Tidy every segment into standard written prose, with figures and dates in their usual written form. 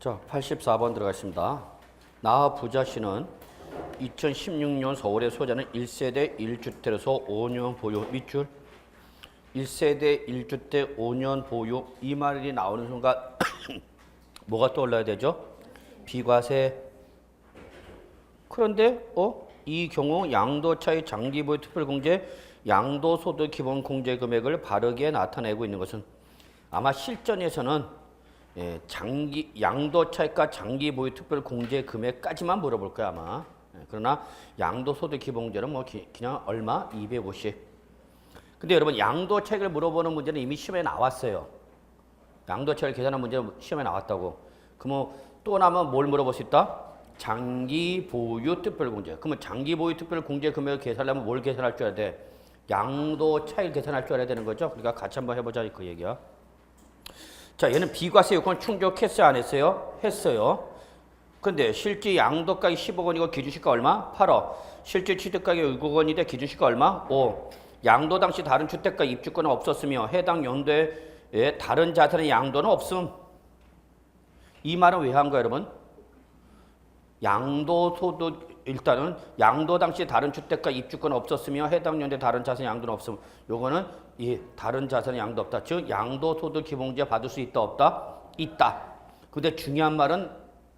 자, 84번 들어가겠습니다. 나 부자 씨는 2016년 서울의 소재는 1세대 1주택에서 5년 보유 밑줄 1세대 1주택 5년 보유 이 말이 나오는 순간 뭐가 떠올라야 되죠? 비과세. 그런데 이 경우 양도차익 장기보유 특별공제 양도소득 기본 공제 금액을 바르게 나타내고 있는 것은 아마 실전에서는 양도차익과 장기보유 특별공제 금액까지만 물어볼 거야 아마. 그러나 양도소득 기본공제는 뭐 그냥 얼마? 250. 근데 여러분 양도차익을 물어보는 문제는 이미 시험에 나왔어요. 양도차익을 계산한 문제는 시험에 나왔다고. 그러면 또 나면 뭘 물어볼 수 있다? 장기보유 특별공제. 그러면 장기보유 특별공제 금액을 계산하려면 뭘 계산할 줄 알아야 돼? 양도차익을 계산할 줄 알아야 되는 거죠. 그러니까 같이 한번 해보자 그 얘기야. 자, 얘는 비과세 요건을 충족했어요, 안 했어요? 했어요. 근데 실제 양도가액 10억 원이고 기준시가 얼마? 8억. 실제 취득가액 6억 원인데 기준시가 얼마? 5. 양도 당시 다른 주택가 입주권은 없었으며 해당 연도에 다른 자산의 양도는 없음. 이 말은 왜 한 거예요, 여러분? 양도소득 일단은 양도 당시 다른 주택가 입주권은 없었으며 해당 연도에 다른 자산의 양도는 없음. 요거는 이 다른 자산의 양도 없다. 즉 양도소득 기본공제 받을 수 있다 없다? 있다. 근데 중요한 말은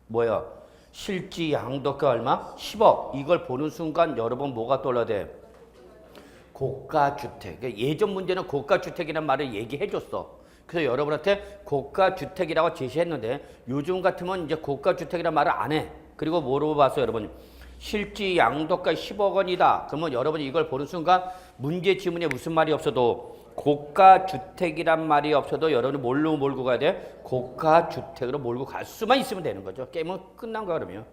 뭐예요? 실지 양도가 얼마? 10억. 이걸 보는 순간 여러분 뭐가 떠올라야 돼? 고가주택. 예전 문제는 고가주택이라는 말을 얘기해 줬어. 그래서 여러분한테 고가주택이라고 제시했는데 요즘 같으면 이제 고가주택이라는 말을 안 해. 그리고 뭐로 봤어요, 여러분? 실지 양도가 10억 원이다. 그러면 여러분이 이걸 보는 순간 문제 지문에 무슨 말이 없어도 고가주택이란 말이 없어도 여러분이 뭘로 몰고 가야 돼? 고가주택으로 몰고 갈 수만 있으면 되는 거죠. 게임은 끝난 거야 그러면.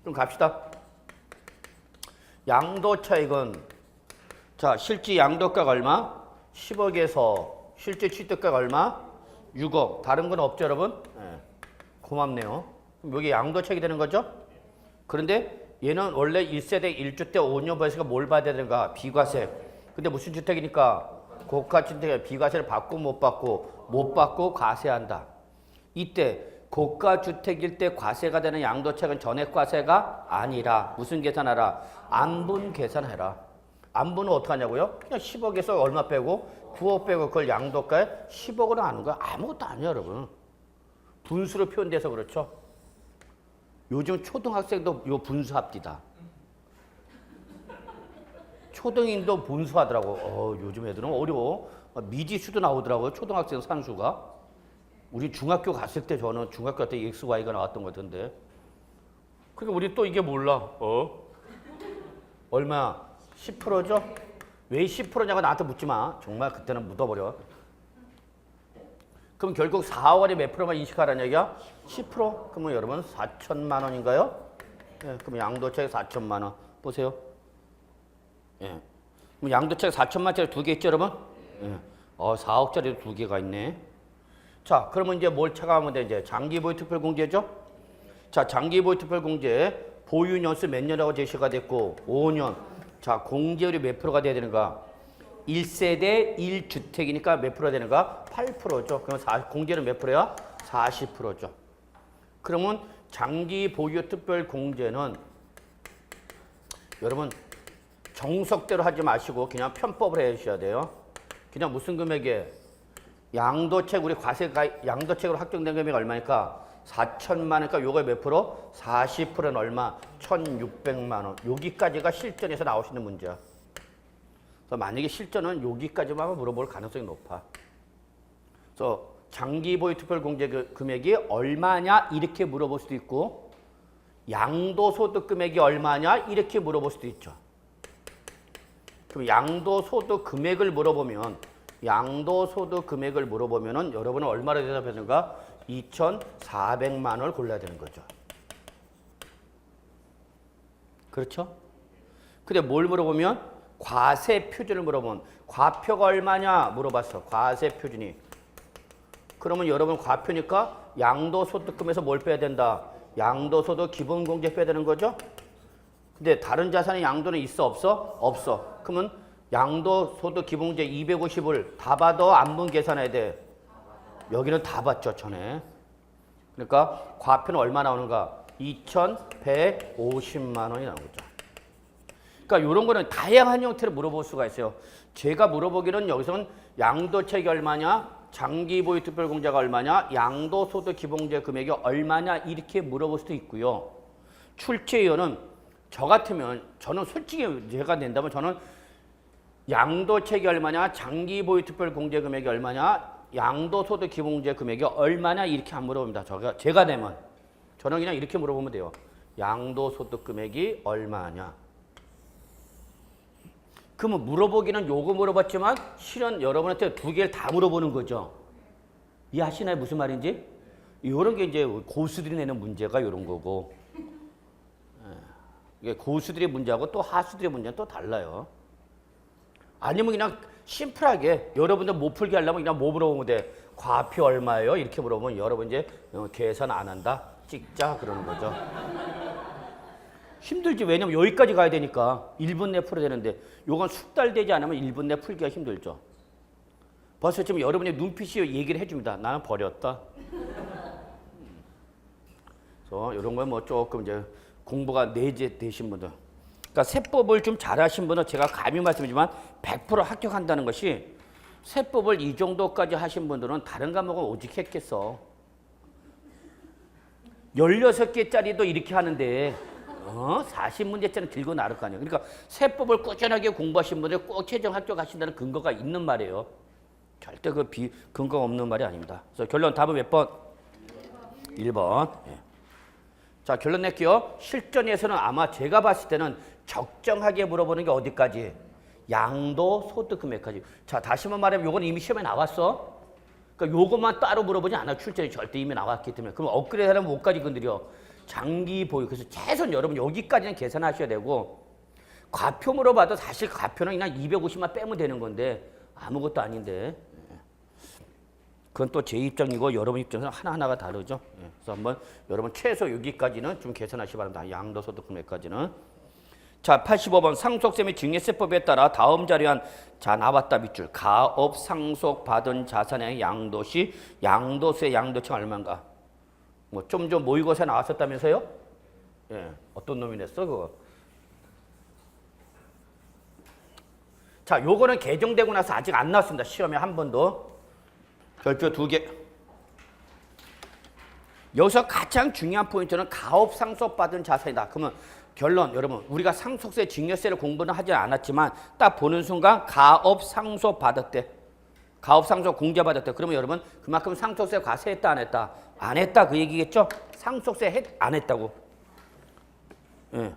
그럼 갑시다. 양도차익은 자 실지 양도가가 얼마? 10억에서 실제 취득가가 얼마? 6억. 다른 건 없죠 여러분? 네. 고맙네요. 그럼 여기 양도차익이 되는 거죠? 그런데 얘는 원래 1세대 1주택 5년 보유세가 뭘 받아야 되는가? 비과세. 근데 무슨 주택이니까? 고가주택에 비과세를 받고 못 받고 못 받고 과세한다. 이때 고가주택일 때 과세가 되는 양도차익은 전액과세가 아니라 무슨 계산하라? 안분 계산해라. 안분은 어떻게 하냐고요? 그냥 10억에서 얼마 빼고 9억 빼고 그걸 양도가에 10억으로 하는 거야. 아무것도 아니야 여러분. 분수로 표현돼서 그렇죠. 요즘 초등학생도 요 분수 합디다. 초등인도 분수하더라고. 요즘 애들은 어려워. 미지수도 나오더라고요. 초등학생 산수가. 우리 중학교 갔을 때 저는 중학교 때 XY가 나왔던 것 같은데. 그러니까 우리 또 이게 몰라. 얼마야? 10%죠? 왜 10%냐고 나한테 묻지 마. 정말 그때는 묻어버려. 그럼 결국 4억 원이 몇 프로만 인식하라는 얘기야? 10%? 그러면 여러분 4천만 원인가요? 예, 그럼 양도차익 4천만 원. 보세요. 예. 그럼 양도차익 4천만 원짜리 두 개 있죠, 여러분? 예. 4억짜리 두 개가 있네. 자, 그러면 이제 뭘 찾아가면 돼? 이제 장기보유 특별공제죠? 자, 장기보유 특별공제 보유 년수 몇 년이라고 제시가 됐고 5년. 자, 공제율이 몇 프로가 돼야 되는가? 1세대 1주택이니까 몇 프로가 되는가? 8%죠. 그럼 공제는 몇 프로야? 40%죠. 그러면 장기 보유 특별 공제는 여러분 정석대로 하지 마시고 그냥 편법을 해 주셔야 돼요. 그냥 무슨 금액에 양도책 우리 과세가 양도책으로 확정된 금액이 얼마니까? 4천만 원이니까 요거 몇 프로? 40%는 얼마? 1,600만 원. 여기까지가 실전에서 나오시는 문제야. 그래서 만약에 실전은 여기까지만 물어볼 가능성이 높아. 그래서 장기보유 특별공제 금액이 얼마냐 이렇게 물어볼 수도 있고 양도소득 금액이 얼마냐 이렇게 물어볼 수도 있죠. 그럼 양도소득 금액을 물어보면은 여러분은 얼마를 대답했는가? 2,400만 원을 골라야 되는 거죠. 그렇죠? 근데 뭘 물어보면 과세 표준을 물어보면 과표가 얼마냐 물어봤어. 과세 표준이. 그러면 여러분 과표니까 양도소득금에서 뭘 빼야 된다? 양도소득 기본공제 빼야 되는 거죠? 근데 다른 자산의 양도는 있어 없어? 없어. 그러면 양도소득 기본공제 250을 다 받아 안분 계산해야 돼. 여기는 다 받죠 전에. 그러니까 과표는 얼마 나오는가? 2,150만 원이 나오는 거죠. 그러니까 이런 거는 다양한 형태로 물어볼 수가 있어요. 제가 물어보기는 여기서는 양도책이 얼마냐, 장기보유 특별공제가 얼마냐, 양도소득 기본공제 금액이 얼마냐 이렇게 물어볼 수도 있고요. 출제위원은 저 같으면 저는 솔직히 제가 낸다면 저는 양도책이 얼마냐, 장기보유 특별공제 금액이 얼마냐, 양도소득 기본공제 금액이 얼마냐 이렇게 안 물어봅니다. 제가 내면 저는 그냥 이렇게 물어보면 돼요. 양도소득 금액이 얼마냐. 그러면 물어보기는 요거 물어봤지만 실은 여러분한테 두 개를 다 물어보는 거죠. 이해하시나요? 무슨 말인지? 이런 게 이제 고수들이 내는 문제가 이런 거고, 이게 고수들의 문제하고 또 하수들의 문제는 또 달라요. 아니면 그냥 심플하게 여러분들 못 풀게 하려면 그냥 뭐 물어보면 돼? 과표 얼마예요? 이렇게 물어보면 여러분 이제 계산 안 한다? 찍자 그러는 거죠. 힘들지. 왜냐면 여기까지 가야 되니까 1분 내에 풀어야 되는데 요건 숙달되지 않으면 1분 내에 풀기가 힘들죠. 벌써 지금 여러분의 눈빛이 얘기를 해줍니다. 나는 버렸다. 그래서 이런 건 뭐 조금 이제 공부가 내재되신 분들, 그러니까 세법을 좀 잘하신 분은 제가 감히 말씀드리지만 100% 합격한다는 것이, 세법을 이 정도까지 하신 분들은 다른 과목은 오직 했겠어. 16개짜리도 이렇게 하는데 40문제짜리 들고 나를 거 아니에요. 그러니까 세법을 꾸준하게 공부하신 분들 꼭 최종 합격하신다는 근거가 있는 말이에요. 절대 그 근거가 없는 말이 아닙니다. 그래서 결론 답은 몇 번? 1번. 예. 자, 결론 낼게요. 실전에서는 아마 제가 봤을 때는 적정하게 물어보는 게 어디까지? 양도소득 금액까지. 자, 다시 한번 말하면 요건 이미 시험에 나왔어. 그러니까 요것만 따로 물어보지 않아. 출제에 절대 이미 나왔기 때문에. 그럼 업그레이드 하려면 뭐까지 건드려? 장기 보유. 그래서 최소한 여러분 여기까지는 계산하셔야 되고, 과표 물어봐도 사실 과표는 그냥 250만 빼면 되는 건데 아무것도 아닌데, 그건 또 제 입장이고 여러분 입장에서 하나하나가 다르죠. 그래서 한번 여러분 최소 여기까지는 좀 계산하시기 바랍니다. 양도소득 금액까지는. 자, 85번 상속세 및 증여세법에 따라 다음 자료한 자 나왔다 밑줄 가업 상속 받은 자산의 양도시 양도세 양도청 얼마인가? 뭐 좀 모의고사 나왔었다면서요? 예, 어떤 놈이 냈어 그거? 자, 요거는 개정되고 나서 아직 안 나왔습니다. 시험에 한 번도. 별표 2개. 여기서 가장 중요한 포인트는 가업 상속받은 자산이다. 그러면 결론 여러분, 우리가 상속세 증여세를 공부는 하지 않았지만 딱 보는 순간 가업 상속받았대. 가업 상속 공제받았대. 그러면 여러분 그만큼 상속세 과세했다 안 했다? 안 했다 그 얘기겠죠? 상속세 안 했다고. 예,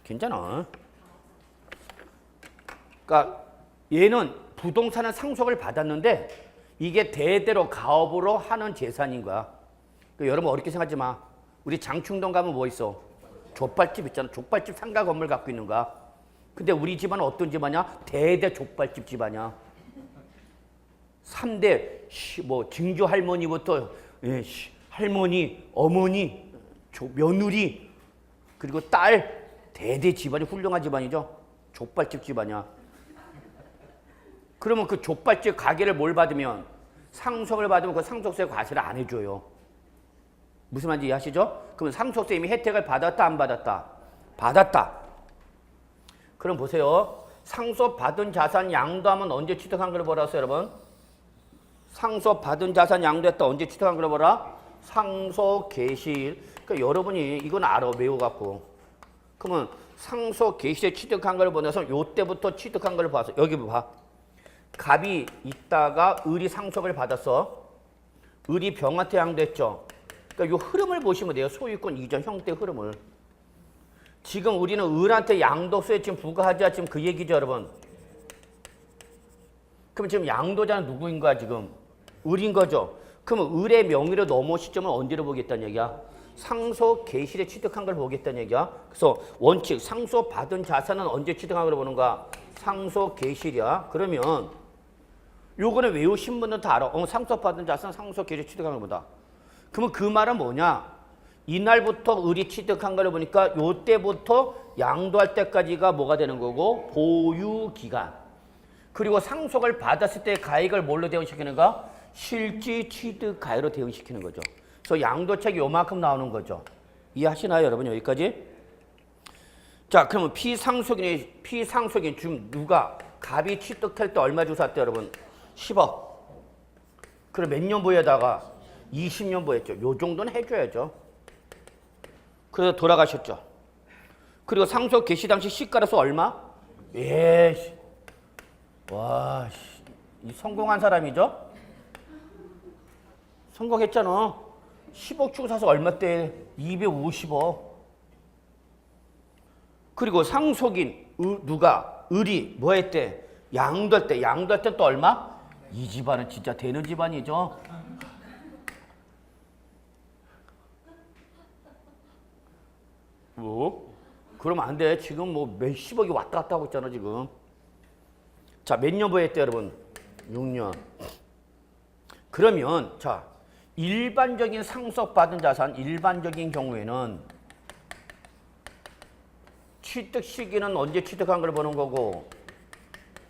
괜찮아. 그러니까 얘는 부동산은 상속을 받았는데 이게 대대로 가업으로 하는 재산인 거야. 그러니까 여러분 어렵게 생각하지 마. 우리 장충동 가면 뭐 있어? 족발집 있잖아. 족발집 상가 건물 갖고 있는 거야. 근데 우리 집안은 어떤 집안이야? 대대 족발집 집안이야. 3대 뭐 증조 할머니부터 할머니, 어머니, 며느리, 그리고 딸, 대대 집안이 훌륭한 집안이죠. 족발집 집안이야. 그러면 그 족발집 가게를 뭘 받으면, 상속을 받으면 그 상속세 과세를 안 해줘요. 무슨 말인지 이해하시죠? 그러면 상속세 이미 혜택을 받았다 안 받았다? 받았다. 그럼 보세요. 상속받은 자산 양도하면 언제 취득한 걸 보라 하세요 여러분? 상속받은 자산 양도했다 언제 취득한 걸 보라? 상속 개시일. 그러니까 여러분이 이건 알아 외워갖고. 그러면 상속 개시일에 취득한 걸 보내서 요때부터 취득한 걸 봐서 여기 봐. 갑이 있다가 을이 상속을 받았어. 을이 병한테 양도했죠. 그러니까 요 흐름을 보시면 돼요. 소유권 이전 형태 흐름을. 지금 우리는 을한테 양도세에 지금 부과하자 지금 그 얘기죠, 여러분. 그럼 지금 양도자는 누구인 거야, 지금? 을인 거죠. 그러면 을의 명의로 넘어온 시점은 언제로 보겠다는 얘기야? 상속 개시일에 취득한 걸 보겠다는 얘기야. 그래서 원칙 상속 받은 자산은 언제 취득한 걸 보는 거야? 상속 개시일이야. 그러면 요거는 외우신 분은 다 알아. 상속 받은 자산 상속 개시일에 취득한 걸 보다. 그러면 그 말은 뭐냐? 이날부터 을이 취득한 걸 보니까 요때부터 양도할 때까지가 뭐가 되는 거고? 보유기간. 그리고 상속을 받았을 때 가액을 뭘로 대응시키는가? 실질 취득 가액으로 대응시키는 거죠. 그래서 양도책이 요만큼 나오는 거죠. 이해하시나요, 여러분? 여기까지? 자, 그러면 피상속인 지금 누가 갑이 취득할 때 얼마 주셨대, 여러분? 10억. 그럼 몇 년 보에다가 20년 보였죠. 요 정도는 해줘야죠. 그래서 돌아가셨죠. 그리고 상속 개시 당시 시가로서 얼마? 예, 와, 이 성공한 사람이죠? 성공했잖아. 10억 주고 사서 얼마 때? 250억. 그리고 상속인 누가 을이 뭐 했대? 양도할 때. 양도할 때 또 얼마? 이 집안은 진짜 되는 집안이죠. 뭐? 그러면 안 돼. 지금 뭐 몇십억이 왔다 갔다 하고 있잖아, 지금. 자, 몇 년 보였대, 여러분? 6년. 그러면, 자, 일반적인 상속받은 자산, 일반적인 경우에는 취득 시기는 언제 취득한 걸 보는 거고,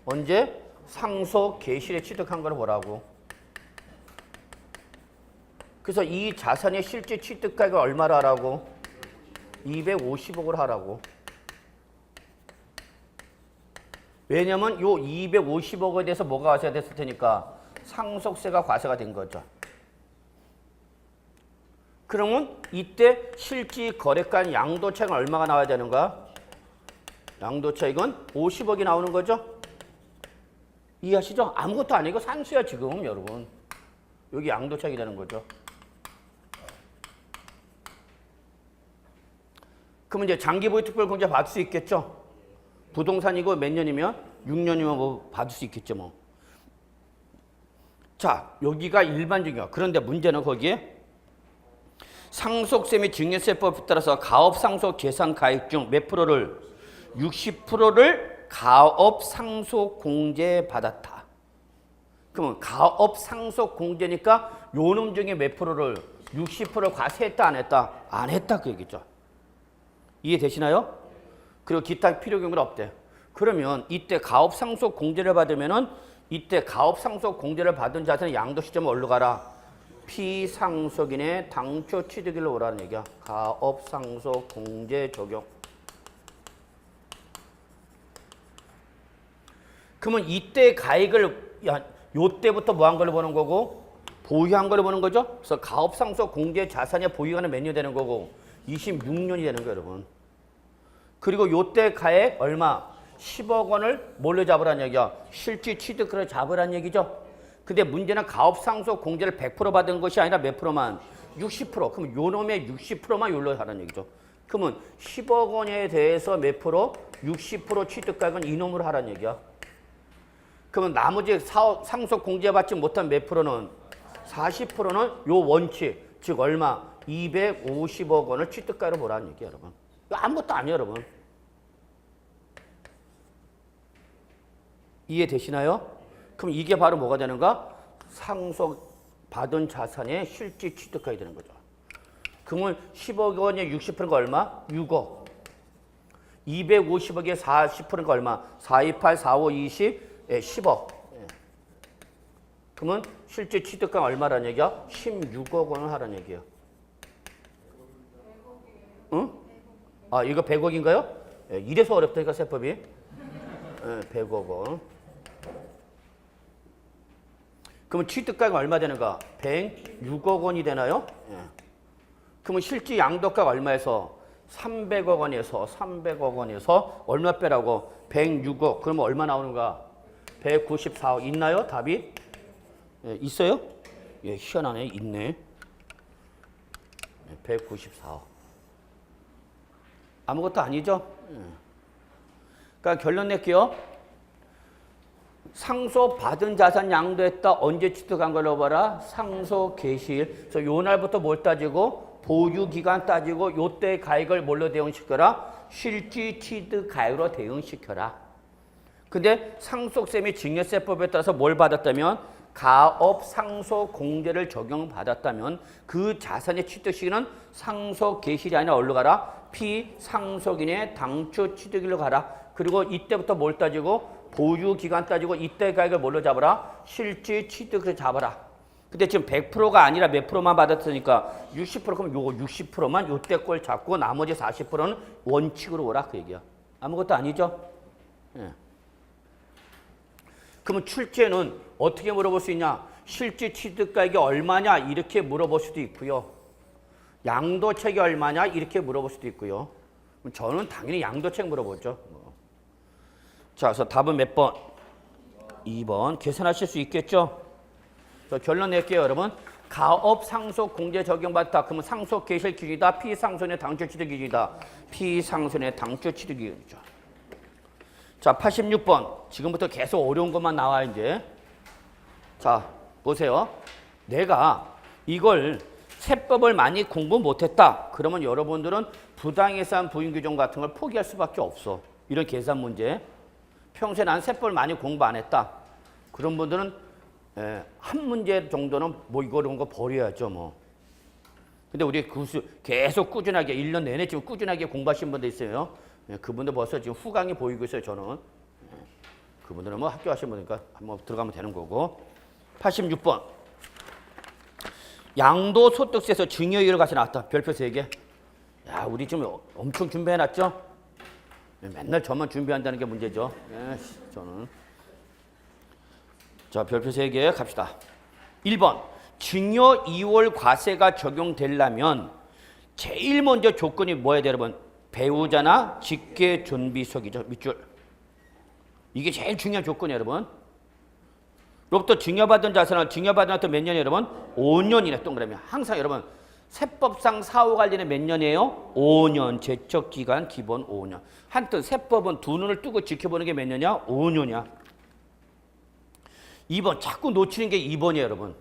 언제? 상속 개시일에 취득한 걸 보라고. 그래서 이 자산의 실제 취득가액을 얼마로 하라고? 250억을 하라고. 왜냐면 요 250억에 대해서 뭐가 과세가 됐을 테니까 상속세가 과세가 된 거죠. 그러면 이때 실질 거래가 양도차익은 얼마가 나와야 되는가? 양도차익은 50억이 나오는 거죠. 이해하시죠? 아무것도 아니고 산수야 지금 여러분. 여기 양도차익이 되는 거죠. 그러면 이제 장기보유 특별공제 받을 수 있겠죠? 부동산이고 몇 년이면? 6년이면 뭐 받을 수 있겠죠 뭐. 자, 여기가 일반적이야. 그런데 문제는 거기에 상속세 및 증여세법에 따라서 가업상속 계산 가액 중 몇 프로를? 60%를 가업상속공제 받았다. 그러면 가업상속공제니까 요놈 중에 몇 프로를? 60% 과세했다 안 했다? 안 했다 그 얘기죠. 이해되시나요? 그리고 기타 필요 경우는 없대. 그러면 이때 가업상속공제를 받으면은 이때 가업상속공제를 받은 자산의 양도 시점은 어디로 가라? 피상속인의 당초 취득일로 오라는 얘기야. 가업상속공제 적용. 그러면 이때 가액을 요때부터 뭐 한 걸로 보는 거고? 보유한 걸로 보는 거죠? 그래서 가업상속공제 자산의 보유가는 몇 년 되는 거고? 26년이 되는 거예요, 여러분. 그리고 요때 가액 얼마? 10억 원을 뭘로 잡으라는 얘기야? 실질 취득으로 잡으라는 얘기죠. 근데 문제는 가업상속공제를 100% 받은 것이 아니라 몇 프로만? 60%. 그럼 요놈의 60%만 요로 하라는 얘기죠. 그러면 10억 원에 대해서 몇 프로? 60% 취득가액은 이놈으로 하라는 얘기야. 그러면 나머지 상속공제받지 못한 몇 프로는? 40%는 요 원칙, 즉 얼마? 250억 원을 취득가로 보라는 얘기예요, 여러분. 이거 아무것도 아니에요, 여러분. 이해되시나요? 그럼 이게 바로 뭐가 되는가? 상속받은 자산의 실질 취득가액이 되는 거죠. 그러면 10억 원의 60%가 얼마? 6억. 250억의 40%가 얼마? 4, 2, 8, 4, 5, 20, 10억. 그러면 실제 취득가액 얼마라는 얘기야? 16억 원을 하라는 얘기예요. 응? 아, 이거 100억인가요? 이래서 어렵다니까, 세법이. 100억 원. 그러면 취득가액 얼마 되는가? 106억 원이 되나요? 그러면 실제 양도가가 얼마에서? 300억 원에서 얼마 빼라고? 106억. 그러면 얼마 나오는가? 194억. 있나요? 답이? 있어요? 예, 희한하네. 있네. 194억. 아무것도 아니죠? 그러니까 결론 낼게요. 상속받은 자산 양도했다. 언제 취득한 걸로 봐라? 상속 개시일. 그래서 요 날부터 뭘 따지고? 보유기간 따지고 요때 가액을 뭘로 대응시켜라? 실질 취득 가액으로 대응시켜라. 근데 상속세 및 증여세법에 따라서 뭘 받았다면? 가업상속공제를 적용받았다면 그 자산의 취득 시기는 상속 개시일이 아니라 어디로 가라? 피상속인의 당초 취득일로 가라. 그리고 이때부터 뭘 따지고? 보유기간 따지고 이때 가액을 뭘로 잡아라? 실질 취득으로 잡아라. 근데 지금 100%가 아니라 몇 프로만 받았으니까 60% 그럼 요거 60%만 요때 걸 잡고 나머지 40%는 원칙으로 오라 그 얘기야. 아무것도 아니죠? 예. 그러면 출제는 어떻게 물어볼 수 있냐? 실제 취득가액이 얼마냐? 이렇게 물어볼 수도 있고요. 양도책이 얼마냐? 이렇게 물어볼 수도 있고요. 저는 당연히 양도책 물어보죠. 자, 그래서 답은 몇 번? 2번. 계산하실 수 있겠죠? 결론 낼게요, 여러분. 가업 상속 공제 적용받다. 그러면 상속 개실 기준이다. 피상손의 당초 취득 기준이다. 피상손의 당초 취득 기준이죠. 자, 86번. 지금부터 계속 어려운 것만 나와 이제. 자, 보세요. 내가 이걸 세법을 많이 공부 못했다. 그러면 여러분들은 부당예산 부인규정 같은 걸 포기할 수밖에 없어. 이런 계산 문제. 평소에 난 세법을 많이 공부 안 했다. 그런 분들은 한 문제 정도는 뭐 이런 거 버려야죠 뭐. 근데 우리 계속 꾸준하게 1년 내내 지금 꾸준하게 공부하신 분들 있어요. 그분들 벌써 지금 후광이 보이고 있어요 저는. 그분들은 뭐 학교 하신 분이니까 한번 들어가면 되는 거고. 86번. 양도소득세에서 증여이율 같이 나왔다. 별표 3개. 야, 우리 지금 엄청 준비해놨죠? 맨날 저만 준비한다는 게 문제죠. 저는. 자, 별표 3개 갑시다. 1번. 증여 2월 과세가 적용되려면 제일 먼저 조건이 뭐야, 여러분? 배우자나 직계존비속이죠. 밑줄. 이게 제일 중요한 조건이에요, 여러분. 로부터 증여받은 자산을 증여받은 한테 몇 년이에요, 여러분? 5년이네, 동그라미. 항상 여러분, 세법상 사후 관리는 몇 년이에요? 5년. 제척기간 기본 5년. 한뜻 세법은 두 눈을 뜨고 지켜보는 게 몇 년이야? 5년이야. 2번. 자꾸 놓치는 게 2번이에요, 여러분.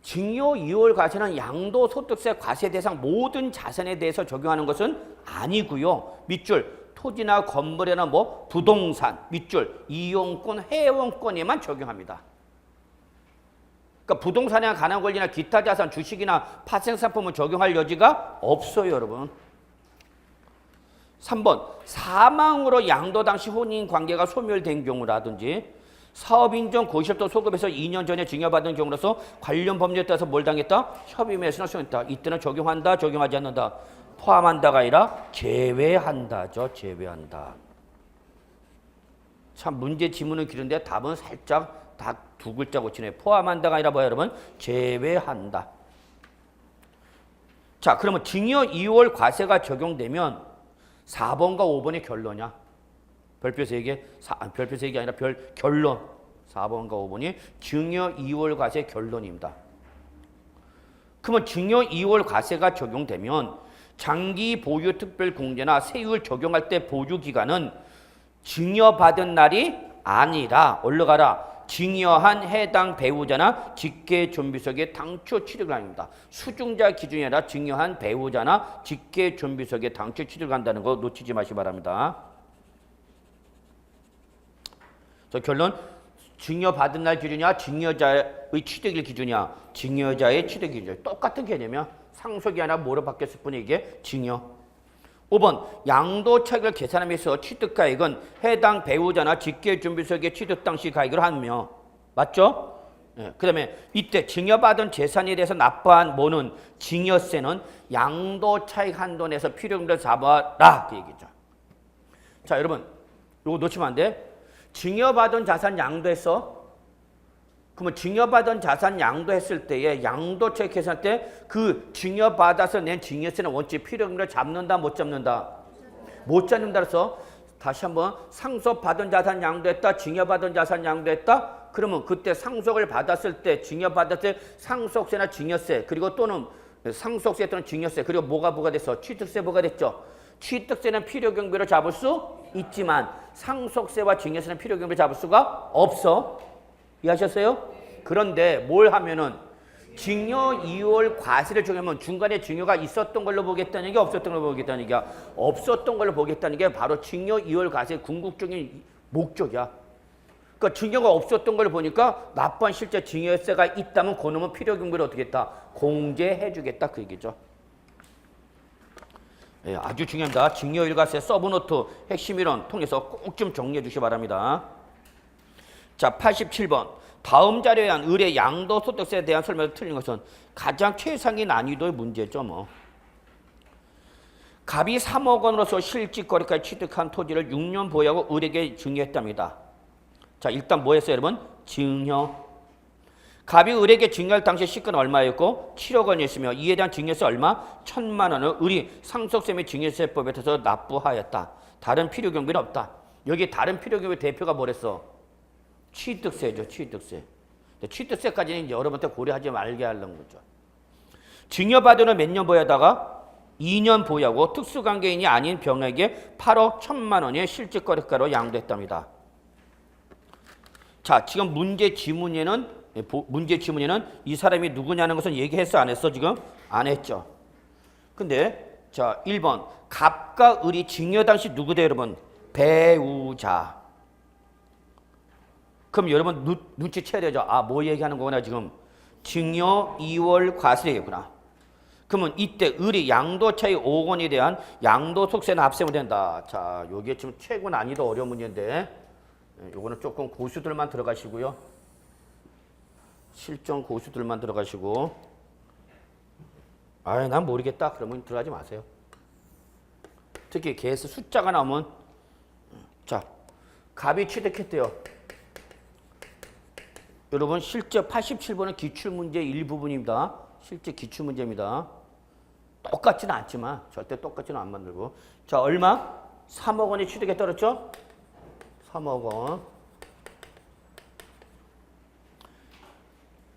증여 2월 과세는 양도소득세 과세 대상 모든 자산에 대해서 적용하는 것은 아니고요. 밑줄. 토지나 건물이나 뭐 부동산, 밑줄, 이용권, 회원권에만 적용합니다. 그러니까 부동산이나 가난권리나 기타 자산, 주식이나 파생상품은 적용할 여지가 없어요, 여러분. 3번, 사망으로 양도 당시 혼인관계가 소멸된 경우라든지 사업인정 고시업도 소급해서 2년 전에 증여받은 경우로서 관련 법률에 따라서 뭘 당했다? 협의매수나 수행했다. 이때는 적용한다, 적용하지 않는다. 포함한다가 아니라 제외한다죠. 제외한다. 참 문제 지문은 길은데 답은 살짝 다 두 글자 고치네. 포함한다가 아니라 뭐야 여러분? 제외한다. 자, 그러면 증여 2월 과세가 적용되면 4번과 5번의 결론이야. 별표 3개, 별표 3개 아니라 결론. 4번과 5번이 증여 2월 과세 결론입니다. 그러면 증여 2월 과세가 적용되면 장기 보유 특별 공제나 세율 적용할 때 보유 기간은 증여받은 날이 아니라 올라가라. 증여한 해당 배우자나 직계 존비속의 당초 취득날입니다. 수중자 기준이 아니라 증여한 배우자나 직계 존비속의 당초 취득한다는 거 놓치지 마시기 바랍니다. 자, 결론. 증여받은 날 기준이야? 증여자의 취득일 기준이야? 증여자의 취득 기준이야. 똑같은 개념이야. 상속이 아니라 뭐로 바뀌었을 뿐이 이게 증여. 5번. 양도차익을 계산하면서 취득가액은 해당 배우자나 직계존비속의 취득 당시 가액으로 하며. 맞죠? 네. 그 다음에 이때 증여받은 재산에 대해서 납부한 뭐는 증여세는 양도차익 한도 내에서 필요금을 잡아라. 그 얘기죠. 자, 여러분. 이거 놓치면 안 돼. 증여받은 자산 양도했어. 그러면 증여받은 자산 양도했을 때에 양도차익 계산할 때 그 증여받아서 낸 증여세는 원칙 필요금을 잡는다 못 잡는다? 못 잡는다. 그래서 다시 한번 상속받은 자산 양도했다. 증여받은 자산 양도했다. 그러면 그때 상속을 받았을 때 증여받았을 때 상속세나 증여세 그리고 또는 상속세 또는 증여세 그리고 뭐가 부과됐어? 취득세 부과됐죠. 취득세는 필요경비로 잡을 수 있지만 상속세와 증여세는 필요경비로 잡을 수가 없어. 이해하셨어요? 그런데 뭘 하면은 증여 2월 과세를 적용하면 중간에 증여가 있었던 걸로 보겠다는 게 없었던 걸로 보겠다는 게 없었던 걸로 보겠다는 게 바로 증여 2월 과세의 궁극적인 목적이야. 그러니까 증여가 없었던 걸 보니까 납부한 실제 증여세가 있다면 그놈은 필요경비를 어떻게 했다? 공제해 주겠다 그 얘기죠. 예, 아주 중요합니다. 증여 일과세 서브노트 핵심 이론 통해서 꼭 좀 정리해 주시기 바랍니다. 자, 87번. 다음 자료에 의한 을의 양도소득세에 대한 설명이 틀린 것은 가장 최상위 난이도의 문제죠. 뭐. 갑이 3억 원으로서 실직거래까지 취득한 토지를 6년 보유하고 을에게 증여했답니다. 자, 일단 뭐 했어요, 여러분? 증여. 갑이 을에게 증여할 당시 시가는 얼마였고 7억 원이었으며 이에 대한 증여세 얼마? 1,000만 원을 을이 상속세 및 증여세법에 따라서 납부하였다. 다른 필요 경비는 없다. 여기 다른 필요 경비 대표가 뭐랬어? 취득세죠, 취득세. 취득세까지는 이제 여러분한테 고려하지 말게 하려는 거죠. 증여받은 몇 년 보유하다가 2년 보유하고 특수관계인이 아닌 병에게 8억 1,000만 원의 실질거래가로 양도했답니다. 자, 지금 문제 지문에는 이 사람이 누구냐는 것은 얘기했어, 안 했어? 지금 안 했죠. 근데 자, 1번 갑과 을이 증여 당시 누구다, 여러분? 배우자. 그럼 여러분 눈치채야 되죠. 아, 뭐 얘기하는 거구나 지금. 증여 2월 과세구나. 그러면 이때 을이 양도 차이 5억 원에 대한 양도소득세는 합세면 된다. 자, 요게 지금 최고 난이도 어려운 문제인데 요거는 조금 고수들만 들어가시고요. 실전 고수들만 들어가시고. 아이, 난 모르겠다. 그러면 들어가지 마세요. 특히 계에서 숫자가 나오면. 자, 갑이 취득했대요. 여러분 실제 87번은 기출문제 일부분입니다. 실제 기출문제입니다. 똑같지는 않지만 절대 똑같지는 안 만들고. 자, 얼마? 3억 원이 취득에 떨었죠? 3억 원.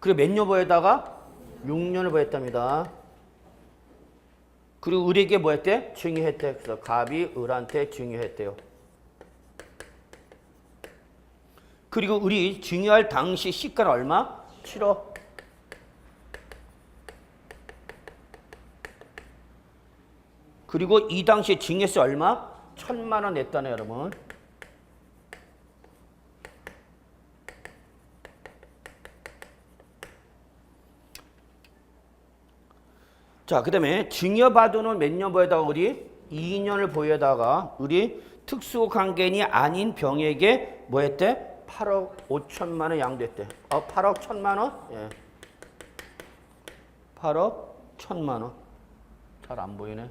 그리고 몇 년 보였다가 6년을 보였답니다. 그리고 을에게 뭐 했대? 증여했대. 그래서 갑이 을한테 증여했대요. 그리고 을이 증여할 당시 시가는 얼마? 7억. 그리고 이 당시에 증여세 얼마? 1,000만 원 냈다네, 여러분. 자, 그 다음에 증여받은 후 몇 년 보여다가 을이 2년을 보여다가 을이 특수관계인이 아닌 병에게 뭐 했대? 8억 5천만 원 양도했대. 8억 1,000만 원? 예. 8억 1,000만 원. 잘 안 보이네.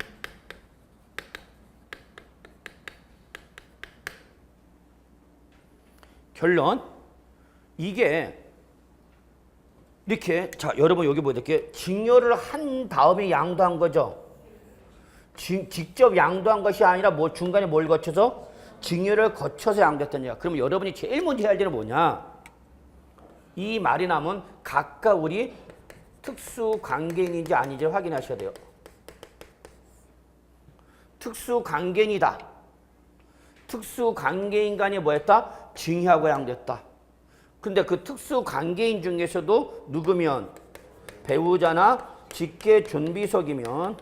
결론. 이게 이렇게, 자, 여러분 여기 뭐 이렇게 증여를 한 다음에 양도한 거죠. 직접 양도한 것이 아니라 뭐 중간에 뭘 거쳐서? 증여를 거쳐서 양도했다냐. 그러면 여러분이 제일 먼저 해야 할 일은 뭐냐? 이 말이 나면 각각 우리 특수관계인인지 아닌지 확인하셔야 돼요. 특수관계인이다. 특수관계인 간이 뭐였다? 증여하고 양도했다. 근데 그 특수관계인 중에서도 누구면? 배우자나 직계존비속이면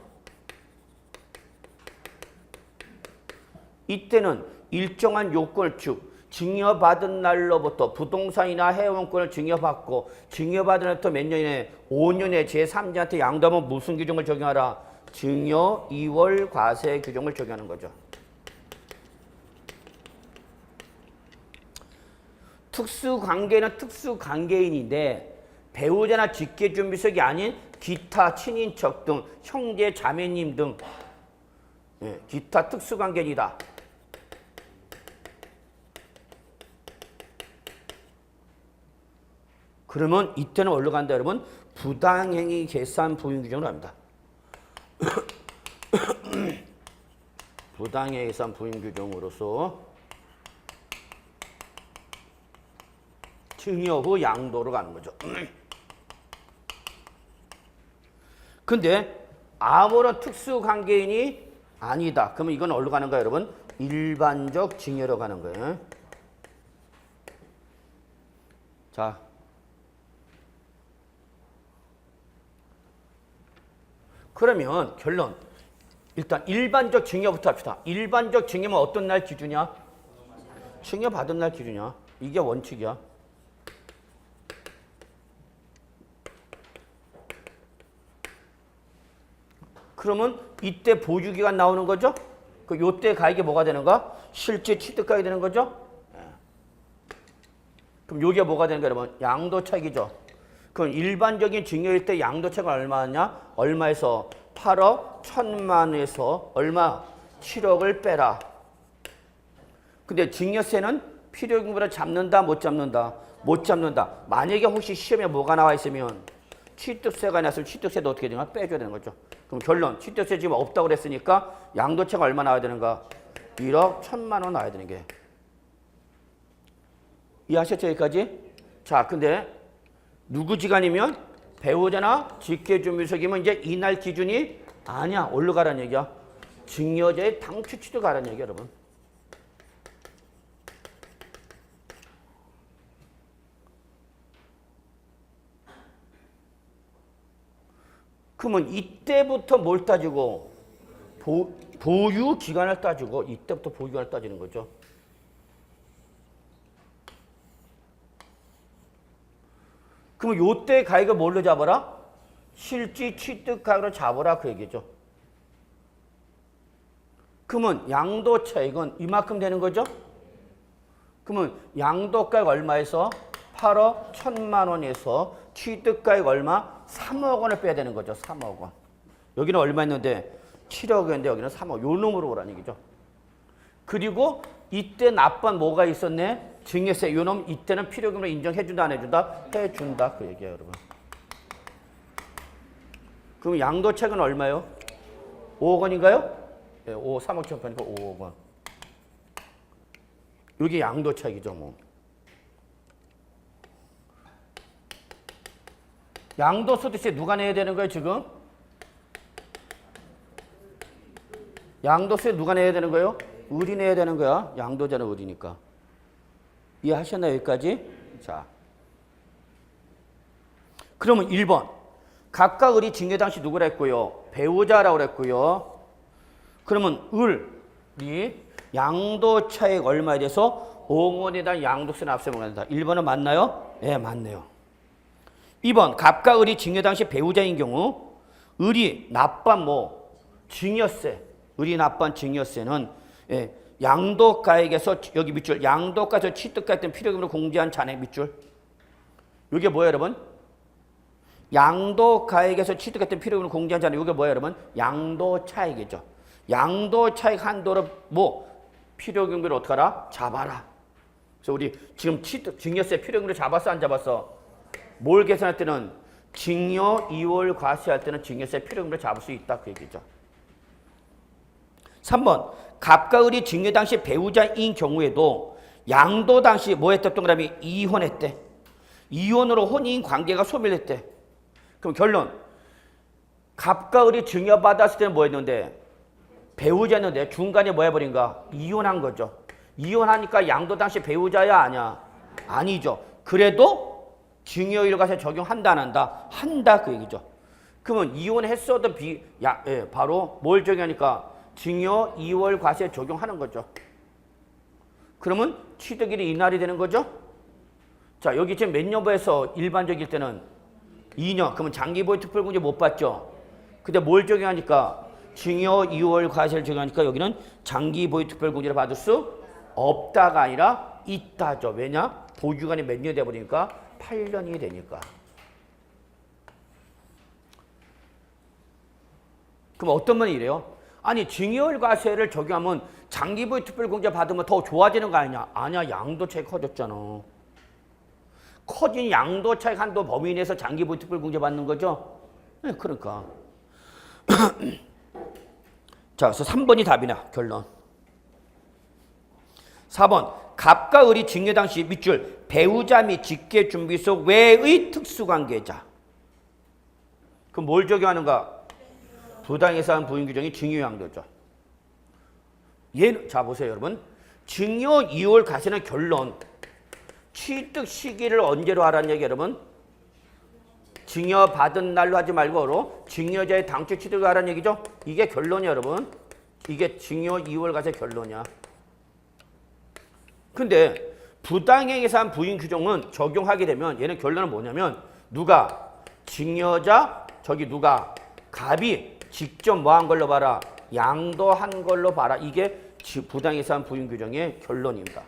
이때는 일정한 요건을 쭉 증여받은 날로부터 부동산이나 회원권을 증여받고 증여받은 날부터 몇 년에 5년에 제3자한테 양도하면 무슨 규정을 적용하라? 증여 2월 과세 규정을 적용하는 거죠. 특수관계는 특수관계인인데 배우자나 직계존비속이 아닌 기타 친인척 등 형제 자매님 등 기타 특수관계인이다. 그러면 이때는 어디로 간다, 여러분? 부당행위 계산 부인 규정으로 합니다. 부당행위 계산 부인 규정으로서 증여 후 양도로 가는 거죠. 근데 아무런 특수관계인이 아니다. 그러면 이건 어디로 가는 거예요, 여러분? 일반적 증여로 가는 거예요. 자, 그러면 결론. 일단 일반적 증여부터 합시다. 일반적 증여면 어떤 날 기준이야? 증여받은 날 기준이야. 이게 원칙이야. 그러면 이때 보유기간 나오는 거죠? 그 요때 가액이 뭐가 되는가? 실제 취득가액이 되는 거죠? 그럼 요게 뭐가 되는 거야, 여러분? 양도차익이죠. 그럼 일반적인 증여일 때 양도차익은 얼마냐? 얼마에서? 8억 1,000만 원에서 얼마? 7억을 빼라. 근데 증여세는 필요금보다 잡는다, 못 잡는다? 못 잡는다. 만약에 혹시 시험에 뭐가 나와 있으면 취득세가 났으면 취득세도 어떻게 되나? 빼줘야 되는 거죠. 그럼 결론, 취득세 지금 없다고 그랬으니까 양도차익 얼마 나와야 되는가? 1억 1,000만 원 나와야 되는 게. 이해하셨죠, 여기까지? 자, 근데 누구 지간이면 배우자나 직계준비석이면 이제 이날 기준이 아니야. 올라 가라는 얘기야. 증여자의 당초 취득 가라는 얘기야, 여러분. 그러면 이때부터 뭘 따지고? 보유 기간을 따지고 이때부터 보유 기간을 따지는 거죠. 그러면 요때 가액을 뭘로 잡아라? 실질 취득 가액으로 잡아라 그 얘기죠. 그러면 양도 차익은 이만큼 되는 거죠? 그러면 양도 가액 얼마에서? 8억 1,000만 원에서 취득 가액 얼마? 3억 원을 빼야 되는 거죠. 3억 원. 여기는 얼마 있는데? 7억이었는데 여기는 3억. 요 놈으로 오라는 얘기죠. 그리고 이때 납부한 뭐가 있었네? 증여세. 요 놈 이때는 필요금으로 인정해준다 안 해준다? 해준다 그 얘기예요, 여러분. 그럼 양도차익은 얼마요? 5억 원인가요? 네, 3억 1,000원이니까 5억 원. 이게 양도차익이죠, 뭐. 양도소득세 누가 내야 되는 거예요, 지금? 양도세 누가 내야 되는 거예요? 을이 내야 되는 거야. 양도자는 을이니까. 이해하셨나요, 여기까지? 자. 그러면 1번. 각각 을이 증여 당시 누구라 했고요? 배우자라고 그랬고요. 그러면 을이 양도차익 얼마에 대해서 5억 원에 대한 양도세 납세를 한다. 1번은 맞나요? 네, 맞네요. 2번. 각각 을이 증여 당시 배우자인 경우 을이 납부한 증여세, 을이 납부한 증여세는 양도가액에서 여기 밑줄 양도가에서 취득가액 등 필요금으로 공제한 잔액 밑줄. 이게 뭐예요, 여러분? 양도가액에서 취득가액 등 필요금으로 공제한 잔액. 이게 뭐예요, 여러분? 양도차익이죠. 양도차익 한도를 필요금을 어떻게 하라? 잡아라. 그래서 우리 지금 증여세 필요금으로 잡았어, 안 잡았어? 뭘 계산할 때는 증여 2월 과세할 때는 증여세 필요금으로 잡을 수 있다 그 얘기죠. 3번. 갑과 을이 증여 당시 배우자인 경우에도 양도 당시 뭐 했다? 동그라미 이혼했대. 이혼으로 혼인 관계가 소멸했대. 그럼 결론. 갑과 을이 증여받았을 때는 뭐 했는데? 배우자였는데 중간에 뭐 해버린가? 이혼한 거죠. 이혼하니까 양도 당시 배우자야 아니야? 아니죠. 그래도 증여일 과세 적용한다 안 한다? 한다 그 얘기죠. 그러면 이혼했어도 바로 뭘 적용하니까? 증여 2월 과세 적용하는 거죠. 그러면 취득일이 이날이 되는 거죠. 자, 여기 지금 몇 년부에서 일반적일 때는 2년. 그러면 장기보유 특별공제 못 받죠. 근데 뭘 적용하니까? 증여 2월 과세를 적용하니까 여기는 장기보유 특별공제를 받을 수 없다가 아니라 있다죠. 왜냐? 보유기간이 몇 년이 돼버리니까 8년이 되니까. 그럼 어떤 분이 이래요? 아니 증여일 과세를 적용하면 장기보유 특별공제 받으면 더 좋아지는 거 아니냐? 아니야. 양도차익 커졌잖아. 커진 양도차익 한도 범위 내에서 장기보유 특별공제 받는 거죠? 네, 그러니까. 자, 그래서 3번이 답이나 결론. 4번. 갑과 을이 증여 당시 밑줄 배우자 및 직계준비소 외의 특수관계자. 그럼 뭘 적용하는가? 부당해서한 부인 규정이 증여양도죠. 얘는 자 보세요, 여러분. 증여 2월 과세는 결론. 취득 시기를 언제로 하라는 얘기 여러분? 증여 받은 날로 하지 말고 증여자의 당초 취득을 하라는 얘기죠. 이게 결론이야, 여러분. 이게 증여 2월 과세 결론이야. 근데 부당행위에서 한 부인 규정은 적용하게 되면 얘는 결론은 뭐냐면 누가 증여자 누가 갑이 직접 뭐 한 걸로 봐라? 양도한 걸로 봐라. 이게 부당해서 한 부인 규정의 결론입니다.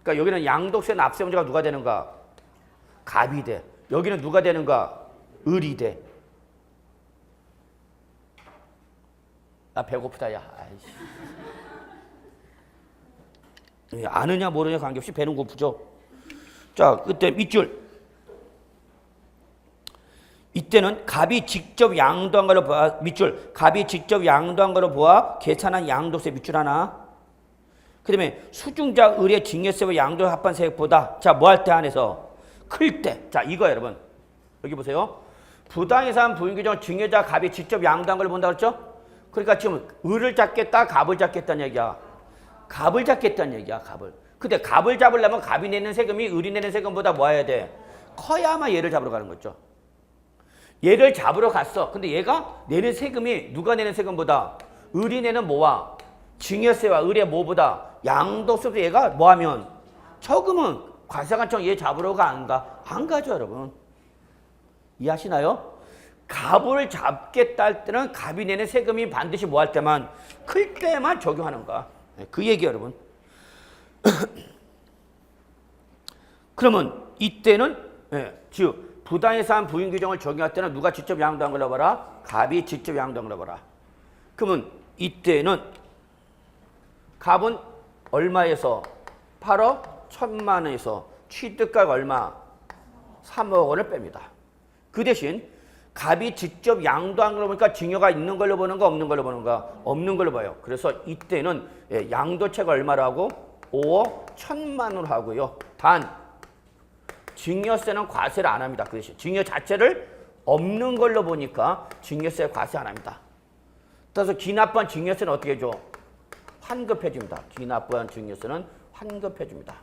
그러니까 그러니까 여기는 양도세 납세 문제가 누가 되는가? 갑이 돼. 여기는 누가 되는가? 을이 돼. 나 배고프다 야. 아이씨. 아느냐 모르냐 관계없이 배는 고프죠. 자, 그때 밑줄. 이때는 갑이 직접 양도한 걸로 보아 밑줄. 갑이 직접 양도한 걸로 보아 계산한 양도세 밑줄 하나. 그다음에 수중자 을의 증여세와 양도 합한 세액보다 자, 뭐 할 때 한해서 클 때. 자, 이거 여러분. 여기 보세요. 부당이상 부인규정 증여자 갑이 직접 양도한 걸 본다 그랬죠? 그러니까 지금 을을 잡겠다, 갑을 잡겠다는 얘기야. 갑을 잡겠다는 얘기야, 갑을. 근데 갑을 잡으려면 갑이 내는 세금이 을이 내는 세금보다 뭐 해야 돼? 커야만 얘를 잡으러 가는 거죠. 얘를 잡으러 갔어. 근데 얘가 내는 세금이 누가 내는 세금보다 을이 내는 뭐와 증여세와 을의 뭐보다 양도세보다 얘가 뭐하면 적으면 과세관청 얘 잡으러 가 안 가? 안 가죠, 여러분. 이해하시나요? 갑을 잡겠다 할 때는 갑이 내는 세금이 반드시 뭐 할 때만 클 때만 적용하는 거야. 그 얘기 여러분. 그러면 이때는 즉 부당해산 부인 규정을 적용할 때는 누가 직접 양도한 걸로 봐라? 갑이 직접 양도한 걸로 봐라. 그러면 이때는 갑은 얼마에서 8억 1,000만 원에서 취득가가 얼마? 3억 원을 뺍니다. 그 대신 갑이 직접 양도한 걸로 보니까 증여가 있는 걸로 보는가 없는 걸로 보는가? 없는 걸로 봐요. 그래서 이때는 양도채가 얼마로 하고 5억 1,000만 원으로 하고요. 단 증여세는 과세를 안 합니다. 그 대신 증여 자체를 없는 걸로 보니까 증여세 과세 안 합니다. 따라서 기납한 증여세는 어떻게 해줘? 환급해 줍니다. 기납한 증여세는 환급해 줍니다.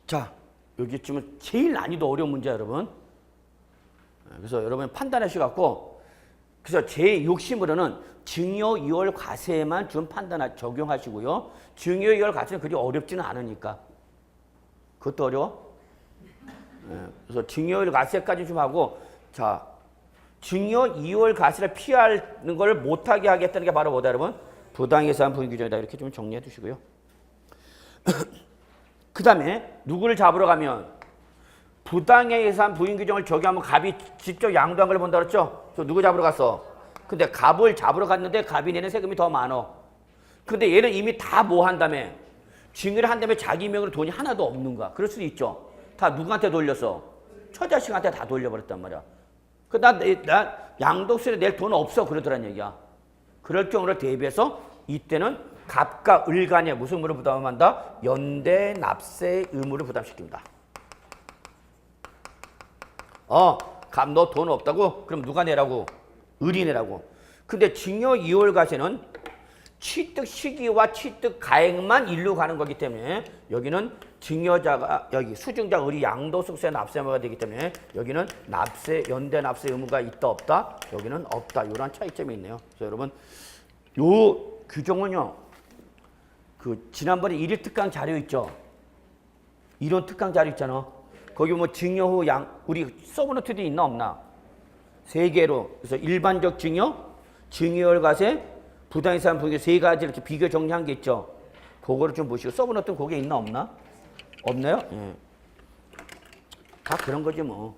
자, 여기쯤은 제일 난이도 어려운 문제야, 여러분. 그래서 여러분 판단하셔갖고, 그래서 제 욕심으로는 증여 이월 과세에만 좀 적용하시고요. 증여 이월 과세는 그리 어렵지는 않으니까. 그것도 어려워? 그래서 증여 이월 과세까지 좀 하고, 자, 증여 이월 과세를 피하는 걸 못하게 하겠다는 게 바로 뭐다, 여러분? 부당예산 부인규정이다. 이렇게 좀 정리해 두시고요. 그 다음에 누구를 잡으러 가면 부당예산 부인규정을 적용하면 갑이 직접 양도한 걸 본다 그랬죠? 저 누구 잡으러 갔어? 근데 갑을 잡으러 갔는데 갑이 내는 세금이 더 많어. 근데 얘는 이미 다 뭐 한다며? 증여를 한 다음에 자기 명의로 돈이 하나도 없는 거야. 그럴 수도 있죠. 다 누구한테 돌렸어? 처자식한테 다 돌려버렸단 말이야. 나 양도세를 낼 돈 없어 그러더란 얘기야. 그럴 경우를 대비해서 이때는 갑과 을 간에 무슨 의무를 부담한다? 연대 납세 의무를 부담시킵니다. 갑 너 돈 없다고? 그럼 누가 내라고? 을이 내라고. 근데 증여 이월 과세는 취득 시기와 취득 가액만 일로 가는 거기 때문에 여기는 증여자가 여기 수증자 을이 양도소득세 납세 의무가 되기 때문에 여기는 납세 연대 납세 의무가 있다 없다? 여기는 없다. 이런 차이점이 있네요. 그래서 여러분 요 규정은요. 지난번에 1일 특강 자료 있죠? 이론 특강 자료 있잖아. 거기 뭐 증여 후 우리 서브노트도 있나 없나? 3개로. 그래서 일반적 증여, 증여월 과세, 부당이산 부인규 3가지 이렇게 비교 정리한 게 있죠? 그거를 좀 보시고 서브노트는 거기에 있나 없나? 없나요? 예. 다 그런 거지 뭐.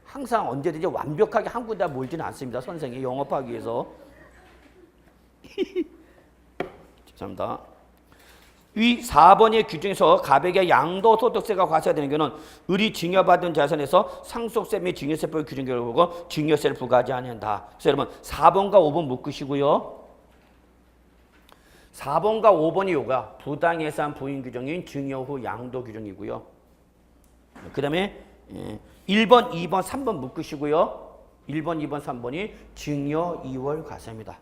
항상 언제든지 완벽하게 한 군데 몰지는 않습니다. 선생이 영업하기 위해서. 죄송합니다. 위 4번의 규정에서 갑에게 양도소득세가 과세되는 경우는 을이 증여받은 자산에서 상속세 및 증여세법의 규정 결과를 보고 증여세를 부과하지 않는다. 그래서 여러분 4번과 5번 묶으시고요. 4번과 5번이 요가 부당예산 부인 규정인 증여 후 양도 규정이고요. 그 다음에 1번, 2번, 3번 묶으시고요. 1번, 2번, 3번이 증여 이월 과세입니다.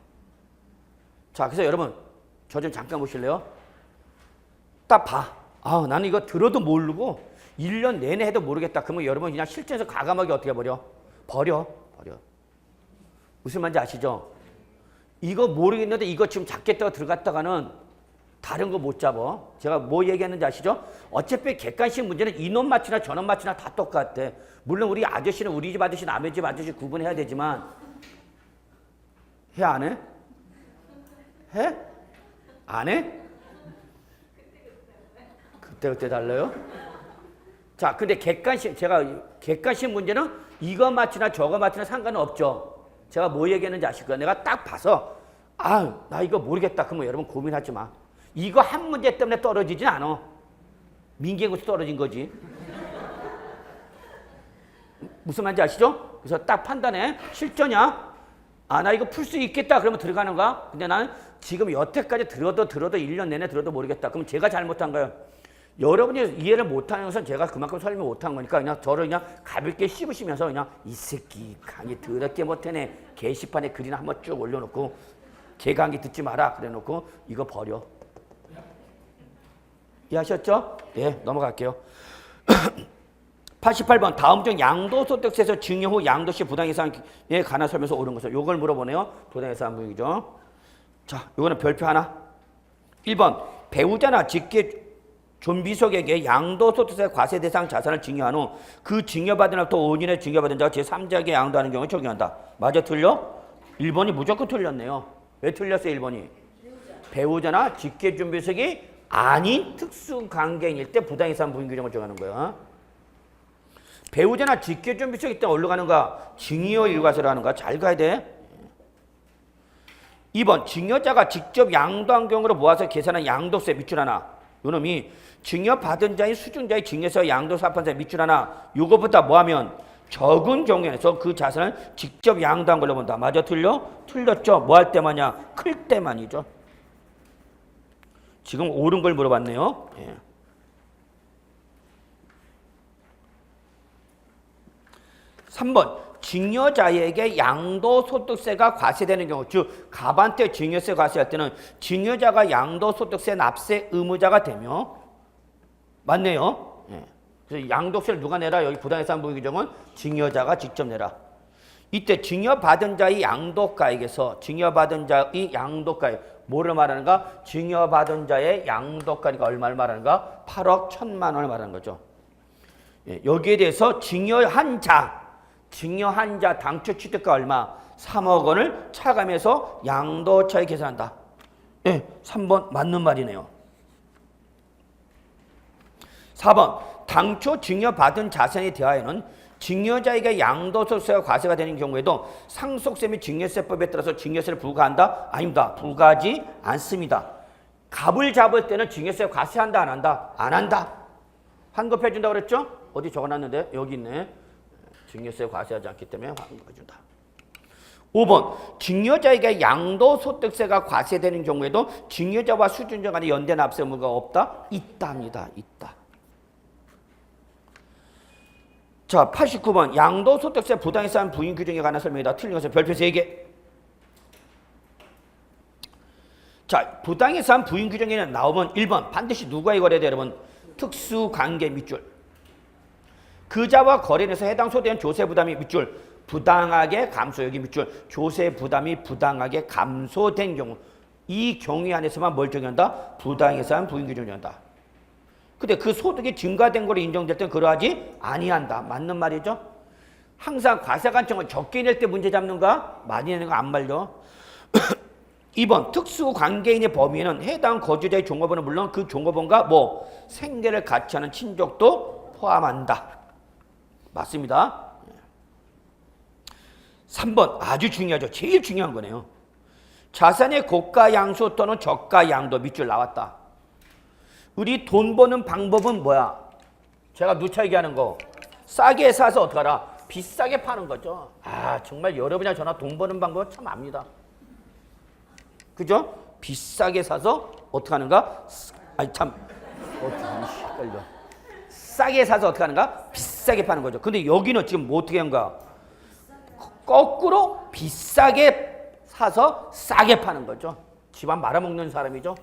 자, 그래서 여러분 저 좀 잠깐 보실래요? 딱 봐. 나는 이거 들어도 모르고 1년 내내 해도 모르겠다. 그러면 여러분 그냥 실전에서 과감하게 어떻게 버려? 버려. 무슨 말인지 아시죠? 이거 모르겠는데 이거 지금 잡겠다가 들어갔다가는 다른 거 못 잡아. 제가 뭐 얘기했는지 아시죠? 어차피 객관식 문제는 이놈 맞추나 저놈 맞추나 다 똑같대. 물론 우리 아저씨는 우리 집 아저씨 남의 집 아저씨 구분해야 되지만 해 안 해? 해? 안 해? 그때 달라요? 자, 근데 객관식 문제는 이거 맞추나 저거 맞추나 상관은 없죠. 제가 뭐 얘기했는지 아실 거예요. 내가 딱 봐서 나 이거 모르겠다. 그러면 여러분 고민하지 마. 이거 한 문제 때문에 떨어지진 않아. 민기고시 떨어진 거지. 무슨 말인지 아시죠? 그래서 딱 판단해. 실전이야. 나 이거 풀 수 있겠다. 그러면 들어가는 거야. 근데 나는 지금 여태까지 들어도 1년 내내 들어도 모르겠다. 그럼 제가 잘못한 거예요. 여러분이 이해를 못하는 것은 제가 그만큼 설명 못한 거니까 그냥 저를 그냥 가볍게 씹으시면서 그냥 이 새끼 강의 더럽게 못하네. 게시판에 글이나 한번 쭉 올려놓고 개 강의 듣지 마라. 그래놓고 이거 버려. 이해하셨죠? 예, 넘어갈게요. 88번 다음 중 양도소득세에서 증여 후 양도시 부당이상에 관한 설명서 옳은 것은 요걸 물어보네요. 부당이상 부분이죠. 자, 요거는 별표 하나. 1번 배우자나 직계 존비속에게 양도소득세 과세 대상 자산을 증여한 후 그 증여받은 후부터 5년에 증여받은 자가 제3자에게 양도하는 경우에 적용한다. 맞아 틀려? 1번이 무조건 틀렸네요. 왜 틀렸어요 1번이? 배우자나 직계 존비속이 아닌 특수관계인일 때 부당이상 부인 규정을 정하는 거야. 배우자나 직계 존비속일 때 어디로 가는가? 증여 일과세로 하는가? 잘 가야 돼. 2번 증여자가 직접 양도한 경우로 모아서 계산한 양도세 밑줄하나. 요놈이 증여받은 자인 수증자의 증여세 양도세 합산세 밑줄하나. 요거보다 뭐하면 적은 경우에서 그 자산을 직접 양도한 걸로 본다. 맞아 틀려? 틀렸죠. 뭐 할 때만이야? 클 때만이죠. 지금 옳은 걸 물어봤네요. 예. 3번 증여자에게 양도소득세가 과세되는 경우, 즉 갑한테 증여세 과세할 때는 증여자가 양도소득세 납세 의무자가 되며 맞네요. 예. 그래서 양도세를 누가 내라? 여기 부당이상 부인 규정은 증여자가 직접 내라. 이때 증여받은 자의 양도가액에서 증여받은 자의 양도가액 뭐를 말하는가? 증여받은 자의 양도가액이 얼마를 말하는가? 8억 1,000만 원을 말하는 거죠. 예. 여기에 대해서 증여한 자 당초 취득가 얼마? 3억 원을 차감해서 양도차익 계산한다. 예, 3번 맞는 말이네요. 4번 당초 증여받은 자산에 대하여는 증여자에게 양도소득세가 과세가 되는 경우에도 상속세 및 증여세법에 따라서 증여세를 부과한다? 아닙니다. 부과하지 않습니다. 갑을 잡을 때는 증여세 과세한다? 안 한다? 안 한다. 환급해준다고 그랬죠? 어디 적어놨는데? 여기 있네. 증여세 과세하지 않기 때문에 환급해준다. 5번 증여자에게 양도소득세가 과세되는 경우에도 증여자와 수증자 간에 연대 납세 의무가 없다? 있답니다. 있다. 자, 89번 양도소득세 부당이상 부인 규정에 관한 설명이다. 틀린 것은 별표 3개. 자, 부당이상 부인 규정에는 나오면 1번 반드시 누구와의 거래돼 여러분? 특수관계 밑줄. 그자와 거래에서 해당 소대한 조세 부담이 밑줄 부당하게 감소. 여기 밑줄 조세 부담이 부당하게 감소된 경우 이 경우 안에서만 뭘 적용한다? 부당이상 부인 규정을 적용한다. 근데 그 소득이 증가된 거로 인정될 땐 그러하지 아니한다. 맞는 말이죠. 항상 과세관청은 적게 낼 때 문제 잡는가? 많이 내는 거 안 말려. 2번 특수관계인의 범위에는 해당 거주자의 종업원은 물론 그 종업원과 뭐 생계를 같이 하는 친족도 포함한다. 맞습니다. 3번 아주 중요하죠. 제일 중요한 거네요. 자산의 고가 양수 또는 저가 양도 밑줄 나왔다. 우리 돈 버는 방법은 뭐야? 제가 누차 얘기하는 거. 싸게 사서 어떡하라? 비싸게 파는 거죠. 정말 여러분이나 저나 돈 버는 방법은 참 압니다. 그죠? 비싸게 사서 어떻게 하는가? 헷갈려. 싸게 사서 어떻게 하는가? 비싸게 파는 거죠. 근데 여기는 지금 뭐 어떻게 하는가? 거꾸로 비싸게 사서 싸게 파는 거죠. 집안 말아먹는 사람이죠.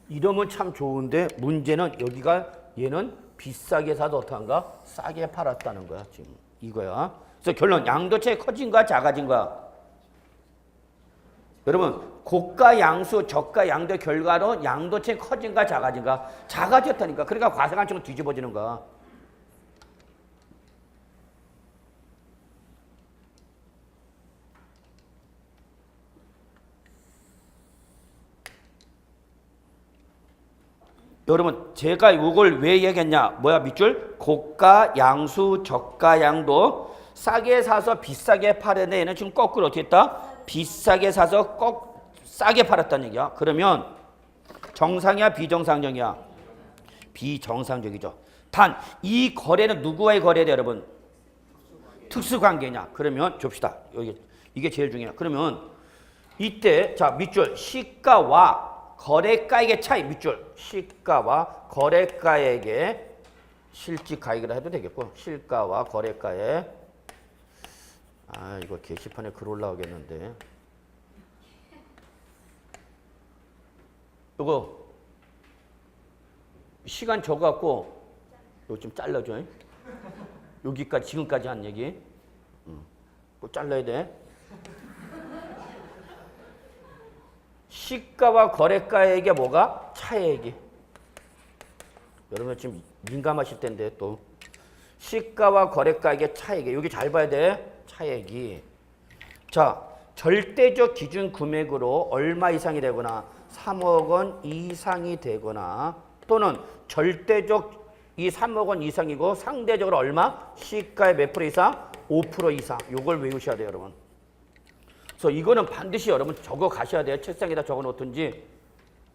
이러면 참 좋은데 문제는 여기가 얘는 비싸게 사서 어떡한가? 싸게 팔았다는 거야. 지금 이거야. 그래서 결론 양도차익 커진가 작아진가? 여러분 고가 양수, 저가 양도 결과로 양도체 커진가 작아진가? 작아졌다니까. 그러니까 과세관청은 뒤집어지는 거야. 여러분 제가 이걸 왜 얘기했냐? 뭐야 밑줄? 고가 양수, 저가 양도 싸게 사서 비싸게 파는데 얘는 지금 거꾸로 어떻게 했다? 비싸게 사서 싸게 팔았다는 얘기야. 그러면 정상이야 비정상적이야? 비정상적이죠. 단 이 거래는 누구와의 거래다 여러분? 특수관계냐? 그러면 줍시다. 여기 이게 제일 중요해. 그러면 이때 자 밑줄 시가와 거래가액의 차이 밑줄 시가와 거래가액의 실질가액이라 해도 되겠고 시가와 거래가액 이거 게시판에 글 올라오겠는데 이거 시간 적어갖고 이거 좀 잘라줘. 여기까지 지금까지 한 얘기 꼭 잘라야 돼. 시가와 거래가액의 뭐가? 차액이. 여러분 지금 민감하실 텐데 또 시가와 거래가액의 차액이. 여기 잘 봐야 돼. 차액이. 자, 절대적 기준 금액으로 얼마 이상이 되거나 3억 원 이상이 되거나 또는 절대적 이 3억 원 이상이고 상대적으로 얼마? 시가의 몇 프로 이상? 5% 이상. 요걸 외우셔야 돼요, 여러분. 그래서 이거는 반드시 여러분 적어 가셔야 돼요. 책상에다 적어 놓든지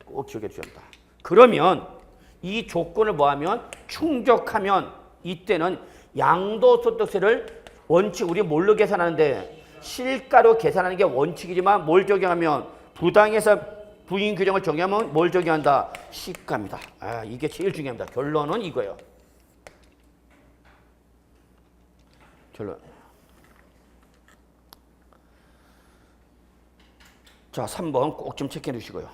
꼭 기억해 주셔야 합니다. 그러면 이 조건을 뭐하면 충족하면 이때는 양도소득세를 원칙 우리 뭘로 계산하는데 실가로 계산하는 게 원칙이지만 뭘 적용하면 부당해서 부인 규정을 적용하면 뭘 적용한다? 시가입니다. 이게 제일 중요합니다. 결론은 이거예요. 결론. 자, 3번 꼭 좀 체크해 주시고요.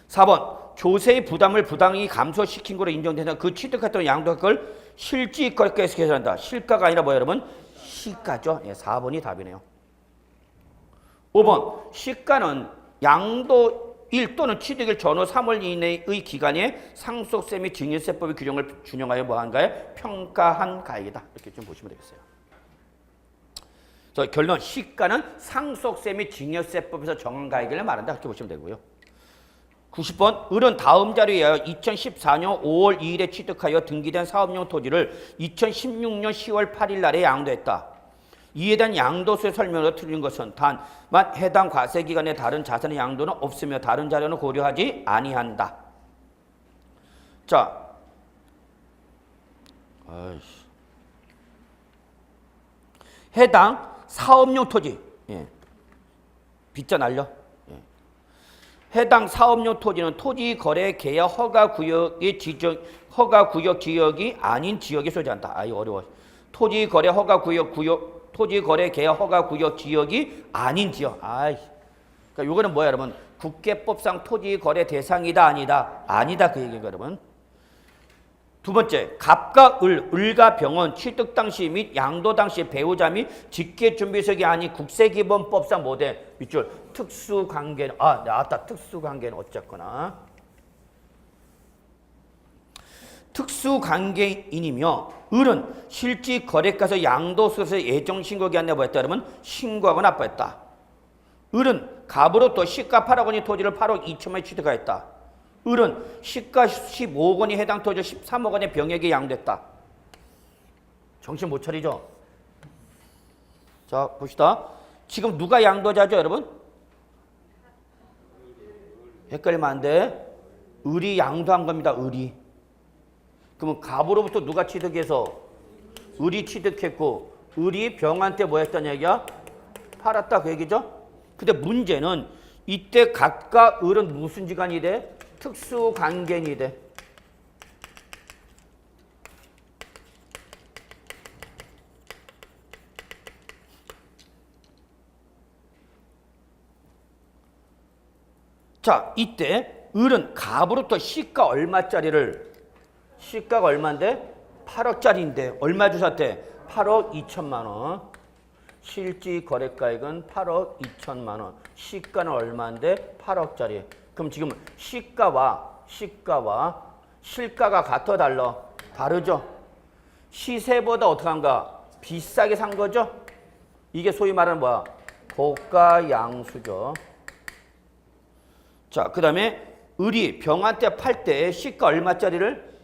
4번 조세의 부담을 부당히 감소시킨 거로 인정되는 그 취득했던 양도액을 실질거래가에서 계산한다. 실가가 아니라 뭐예요 여러분? 시가죠. 4번이 답이네요. 5번 시가는 양도일 또는 취득일 전후 3월 이내의 기간에 상속세 및 증여세법의 규정을 준용하여 뭐한가요? 평가한 가액이다. 이렇게 좀 보시면 되겠어요. 결론 시가는 상속세 및 증여세법에서 정한 가액을 말한다. 이렇게 보시면 되고요. 90번 을은 다음 자료에 의하여 2014년 5월 2일에 취득하여 등기된 사업용 토지를 2016년 10월 8일 날에 양도했다. 이에 대한 양도세 설명으로 틀린 것은 단만 해당 과세기간에 다른 자산의 양도는 없으며 다른 자료는 고려하지 아니한다. 자, 해당 사업용 토지, 빗자 날려. 해당 사업용 토지는 토지 거래 계약 허가 구역의 허가 구역 지역이 아닌 지역에 소재한다. 이거 어려워. 토지 거래 허가 토지 거래 계약 허가 구역 지역이 아닌 지역. 그러니까 요거는 뭐야, 여러분? 국계법상 토지 거래 대상이다, 아니다? 아니다 그 얘기가 여러분. 두 번째, 갑과 을과 병은 취득 당시 및 양도 당시 배우자 및 직계준비석이 아닌 국세기본법상 뭐돼? 밑줄 특수관계는 나왔다. 특수관계는 어쨌거나 특수관계인이며 을은 실질 거래가서 양도소득세 예정신고기한에 뭐했다 여러분? 신고하거나 납부했다. 을은 갑으로부터 시가 8억 원의 토지를 8억 2천만에 취득하였다. 을은 시가 15억 원이 해당 토지 13억 원의 병역에 양도했다. 정신 못 차리죠? 자, 봅시다. 지금 누가 양도자죠, 여러분? 헷갈리면 안 돼. 을이 양도한 겁니다, 을이. 그러면 갑으로부터 누가 취득해서? 을이 취득했고, 을이 병한테 뭐 했다는 얘기야? 팔았다, 그 얘기죠? 근데 문제는 이때 갑과 을은 무슨 지간이 돼? 특수관계인이 돼. 자, 이때 을은 갑으로부터 시가 얼마짜리를 시가가 얼마인데? 8억짜리인데 얼마 주셨대? 8억 2천만 원. 실질 거래가액은 8억 2천만 원. 시가는 얼마인데? 8억짜리. 그럼 지금 시가와 실가가 같아 달라? 다르죠? 시세보다 어떻게 한가? 비싸게 산 거죠? 이게 소위 말하는 뭐야? 고가 양수죠. 자, 그 다음에 을이 병한테 팔 때 시가 얼마짜리를?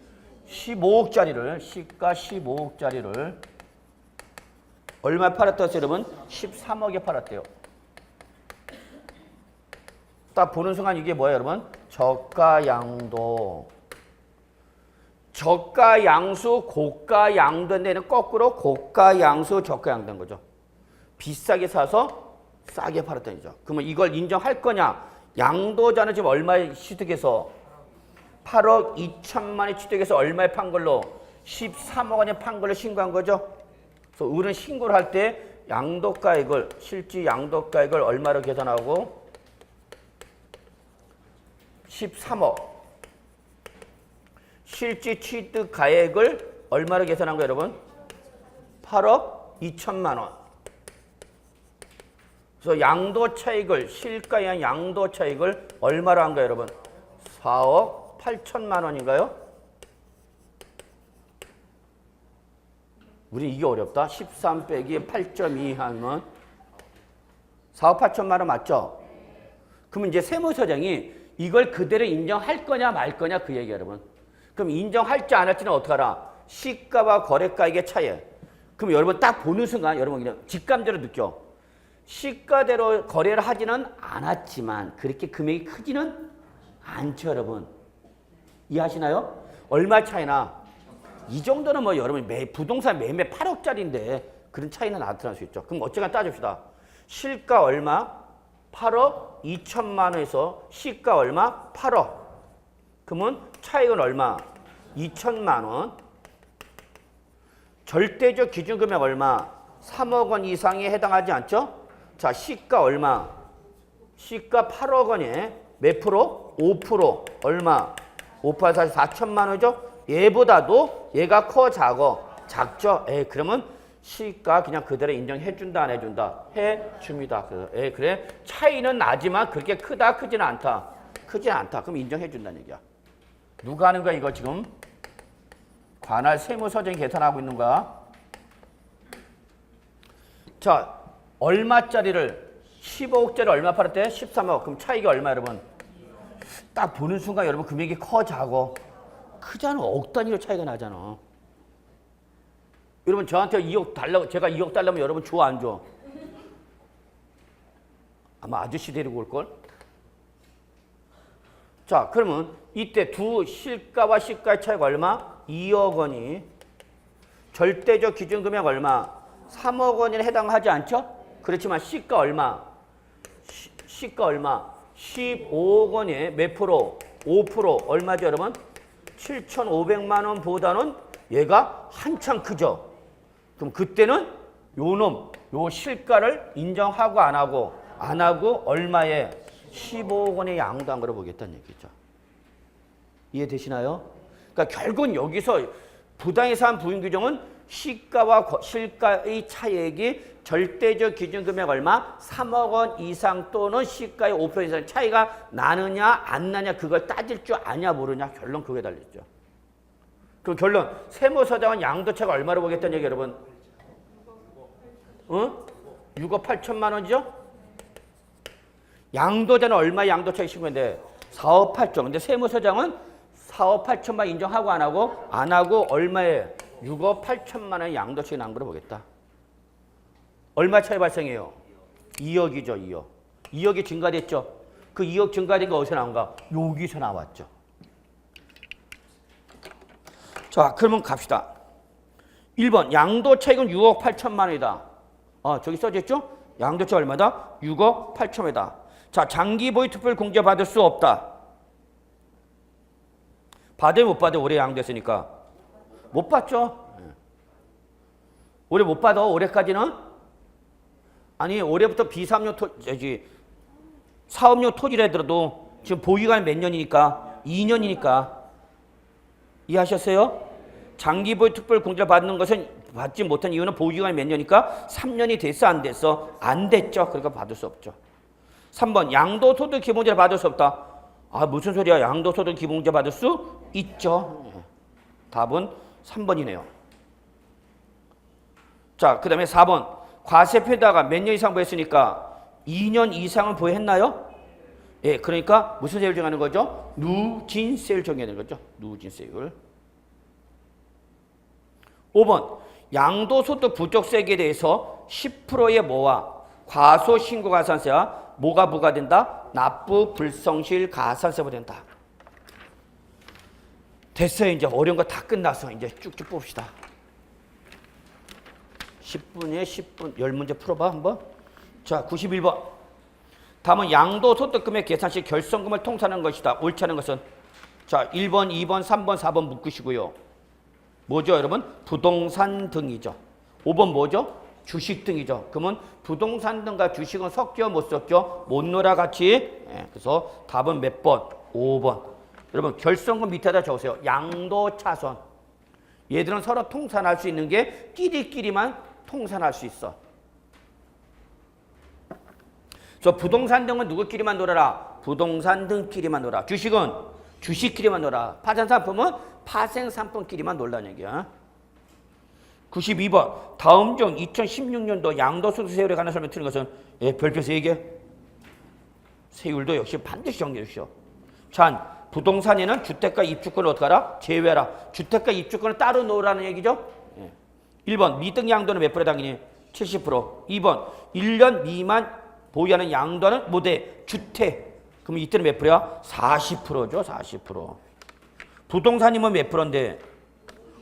15억짜리를, 시가 15억짜리를 얼마에 팔았다고 했어요, 여러분? 13억에 팔았대요. 딱 보는 순간 이게 뭐예요, 여러분? 저가 양도. 저가 양수, 고가 양도인데는 거꾸로 고가 양수, 저가 양도인 거죠. 비싸게 사서 싸게 팔았다는 거죠. 그러면 이걸 인정할 거냐? 양도자는 지금 얼마에 취득해서 8억 2천만 원에 취득해서 얼마에 판 걸로? 13억 원에 판 걸로 신고한 거죠. 그래서 을은 신고를 할 때 양도가액을, 실질 양도가액을 얼마로 계산하고? 13억. 실질 취득가액을 얼마로 계산한 거예요, 여러분? 8억 2천만 원. 그래서 양도 차익을, 실가에 의한 양도 차익을 얼마로 한 거예요, 여러분? 4억 8천만 원인가요? 우리 이게 어렵다. 13 빼기 8.2 하면 4억 8천만 원 맞죠? 그러면 이제 세무서장이 이걸 그대로 인정할 거냐 말 거냐 그 얘기야, 여러분. 그럼 인정할지 안 할지는 어떻게 알아? 시가와 거래가액의 차이. 그럼 여러분 딱 보는 순간 여러분 그냥 직감적으로 느껴. 시가대로 거래를 하지는 않았지만 그렇게 금액이 크지는 않죠, 여러분. 이해하시나요? 얼마 차이나? 이 정도는 뭐 여러분 부동산 매매 8억짜리인데 그런 차이는 나타날 수 있죠. 그럼 어쨌거나 따집시다. 실가 얼마? 8억 2천만 원에서 시가 얼마? 8억. 그러면 차익은 얼마? 2천만 원. 절대적 기준금액 얼마? 3억 원 이상에 해당하지 않죠? 자, 시가 얼마? 시가 8억 원에 몇 프로? 5%. 얼마? 5% 사실 4천만 원이죠? 얘보다도 얘가 커 작어? 작죠? 그러면 시가 그냥 그대로 인정해준다 안 해준다? 해줍니다. 그래 차이는 나지만 그렇게 크다 크지는 않다? 크지 않다. 그럼 인정해준다는 얘기야. 누가 하는 거야 이거 지금? 관할 세무서장이 계산하고 있는 거야. 자, 얼마짜리를 15억짜리 얼마 팔았대? 13억. 그럼 차익이 얼마 여러분? 딱 보는 순간 여러분 금액이 커 작어? 크잖아. 억 단위로 차이가 나잖아. 여러분 저한테 2억 달라고 제가 2억 달라면 여러분 줘 안 줘? 아마 아저씨 데리고 올걸? 자, 그러면 이때 두 실가와 시가의 차이가 얼마? 2억 원이 절대적 기준금액 얼마? 3억 원에 해당하지 않죠? 그렇지만 시가 얼마? 시가 얼마? 15억 원에 몇 프로? 5% 얼마죠 여러분? 7,500만 원보다는 얘가 한참 크죠? 그럼 그때는 요 실가를 인정하고 안 하고 얼마에 15억 원의 양도한 거로 보겠다는 얘기죠. 이해되시나요? 그러니까 결국은 여기서 부당이상 부인 규정은 시가와 실가의 차액이 절대적 기준금액 얼마? 3억 원 이상 또는 시가의 5% 이상 차이가 나느냐 안 나냐 그걸 따질 줄 아냐 모르냐 결론 그거에 달렸죠. 그 결론 세무서장은 양도차가 얼마로 보겠다는 얘기 여러분? 6억 8천만 원이죠? 양도자는 얼마 양도차익 신고인데 4억 8천. 근데 세무서장은 4억 8천만 인정하고 안 하고 얼마에 6억 8천만 원 양도차익 난 거로 보겠다. 얼마 차이 발생해요? 2억이죠, 2억. 2억이 증가됐죠. 그 2억 증가된 거 어디서 나온가? 여기서 나왔죠. 자, 그러면 갑시다. 1번 양도차익은 6억 8천만 원이다. 저기 써졌죠? 양도차 얼마다? 6억 8천원이다. 자, 장기 보유 투표를 공제받을 수 없다. 받아요, 못 받아요? 올해 양도했으니까. 못 받죠. 올해 못 받아. 올해까지는. 아니, 올해부터 비사업용 사업용 토지를 하더라도 지금 보유기간이 몇 년이니까? 2년이니까. 이해하셨어요? 장기 보유 특별 공제를 받는 것은 받지 못한 이유는 보유기간이 몇 년이니까 3년이 됐어 안 됐어? 안 됐죠. 그러니까 받을 수 없죠. 3번 양도소득 기본제를 받을 수 없다. 아 무슨 소리야. 양도소득 기본제 받을 수 있죠. 답은 3번이네요. 자, 그 다음에 4번 과세표에다가 몇 년 이상 보였으니까 2년 이상은 보유했나요? 예, 그러니까 무슨 세율 정하는 거죠? 누진세율 정해야 되는 거죠. 누진세율. 5번 양도소득 부족세액에 대해서 10%의 뭐와 과소신고가산세와 뭐가 부과된다? 납부 불성실 가산세가 된다. 됐어요. 이제 어려운 거 다 끝났어. 이제 쭉쭉 봅시다. 10분에 10분 10문제 풀어봐 한번. 자 91번 다음은 양도소득금의 계산 시 결손금을 통산하는 것이다. 옳지 않은 것은 자 1번 2번 3번 4번 묶으시고요. 뭐죠 여러분? 부동산 등이죠. 5번 뭐죠? 주식 등이죠. 그러면 부동산 등과 주식은 섞여 못 섞여? 못 놀아 같이. 예, 그래서 답은 몇 번? 5번. 여러분 결손금 밑에다 적으세요. 양도차손. 얘들은 서로 통산할 수 있는 게 끼리끼리만 통산할 수 있어. 그래서 부동산 등은 누구끼리만 놀아라? 부동산 등끼리만 놀아. 주식은 주식끼리만 놀아. 파생상품은 파생상품끼리만 놀라는 얘기야. 92번 다음 중 2016년도 양도소득 세율에 관한 설명 틀린 것은 예, 별표 3개. 세율도 역시 반드시 정리해 주시오. 자, 부동산에는 주택가 입주권을 어떻게 하라? 제외하라. 주택가 입주권을 따로 놓으라는 얘기죠. 예. 1번 미등 양도는 몇 프로에 당연히 70%. 2번 1년 미만 보유하는 양도는 뭐대? 주택. 그럼 이때는 몇 프로야? 40%죠. 40%. 부동산이면 몇 프로인데?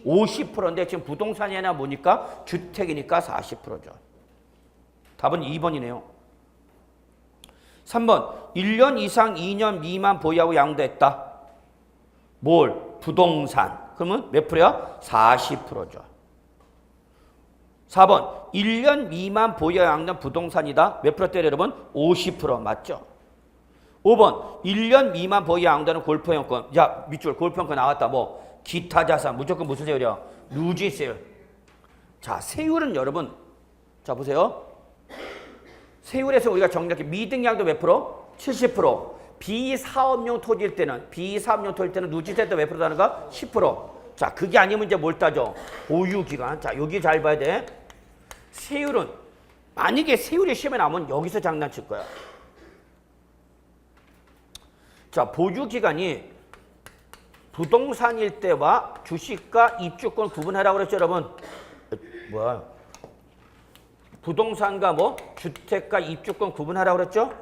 50%인데 지금 부동산이 하나 뭐니까? 주택이니까 40%죠. 답은 2번이네요. 3번 1년 이상 2년 미만 보유하고 양도했다. 뭘? 부동산. 그러면 몇 프로야? 40%죠. 4번 1년 미만 보유하고 양도한 부동산이다. 몇 프로대요 여러분? 50% 맞죠? 5번 1년 미만 보유하고 양도하는 골프형권. 자 밑줄 골프형권 나왔다. 뭐? 기타 자산 무조건 무슨 세율이야? 누진세율. 자 세율은 여러분 자 보세요. 세율에서 우리가 정리할게 미등양도 몇 프로? 70%. 비사업용 토지일 때는 누진세도 몇 프로 하는가? 10%. 자 그게 아니면 이제 뭘 따져? 보유기간. 자 여기 잘 봐야 돼. 세율은 만약에 세율이 시험에 나오면 여기서 장난칠 거야. 자 보유기간이 부동산일 때와 주식과 입주권 구분하라고 그랬죠 여러분. 뭐야? 부동산과 뭐 주택과 입주권 구분하라고 그랬죠?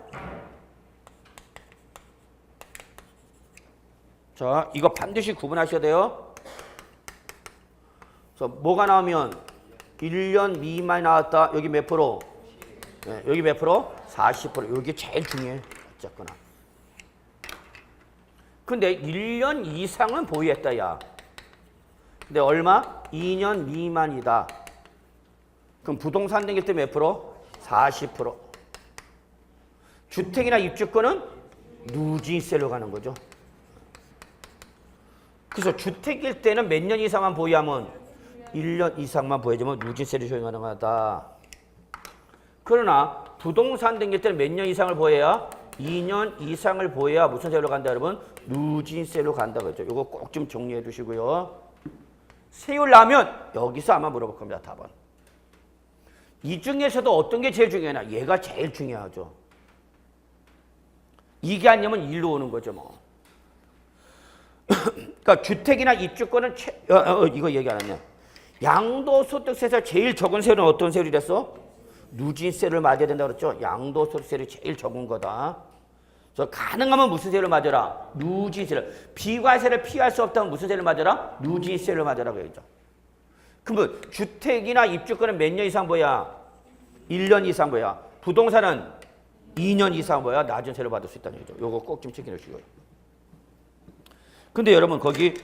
자, 이거 반드시 구분하셔야 돼요. 그래서 뭐가 나오면 1년 미만 나왔다. 여기 몇 프로? 네, 여기 몇 프로? 40%. 여기 제일 중요해. 어쨌거나. 근데 1년 이상은 보유했다 야. 근데 얼마? 2년 미만이다. 그럼 부동산 등일 때 몇 프로? 40%. 주택이나 입주권은 누진세로 가는 거죠. 그래서 주택일 때는 몇 년 이상만 보유하면 1년 이상만 보유하면 누진세를 적용하는 거다. 그러나 부동산 등일 때는 몇 년 이상을 보여야? 2년 이상을 보여야 무슨 세로 간다 여러분? 누진세로 간다 그랬죠. 이거 꼭 좀 정리해 두시고요. 세율 나면 여기서 아마 물어볼 겁니다. 답은. 이 중에서도 어떤 게 제일 중요하냐? 얘가 제일 중요하죠. 이게 아니면 일로 오는 거죠 뭐. 그러니까 주택이나 입주권은 이거 얘기 안 했네. 양도소득세에서 제일 적은 세율은 어떤 세율이 됐어? 누진세를 맞아야 된다 그랬죠. 양도소득세를 제일 적은 거다. 그래서 가능하면 무슨 세를 맞아라? 누진세를. 비과세를 피할 수 없다면 무슨 세를 맞아라? 누진세를 맞아라 그러죠. 그러면 주택이나 입주권은 몇 년 이상 보야? 1년 이상 보야. 부동산은 2년 이상 보야 낮은 세를 받을 수 있다는 얘기죠. 요거 꼭 좀 체크해 주시고요. 근데 여러분 거기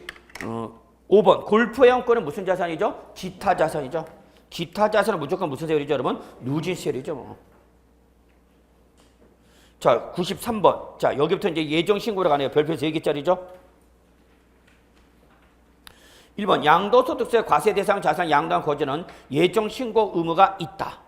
5번 골프회원권은 무슨 자산이죠? 기타 자산이죠. 기타 자산은 무조건 무슨 세율이죠 여러분? 누진세율이죠 뭐. 자 93번. 자 여기부터 이제 예정신고로 가네요. 별표 3개짜리죠. 1번 양도소득세 과세 대상 자산 양도한 거주는 예정 신고 의무가 있다.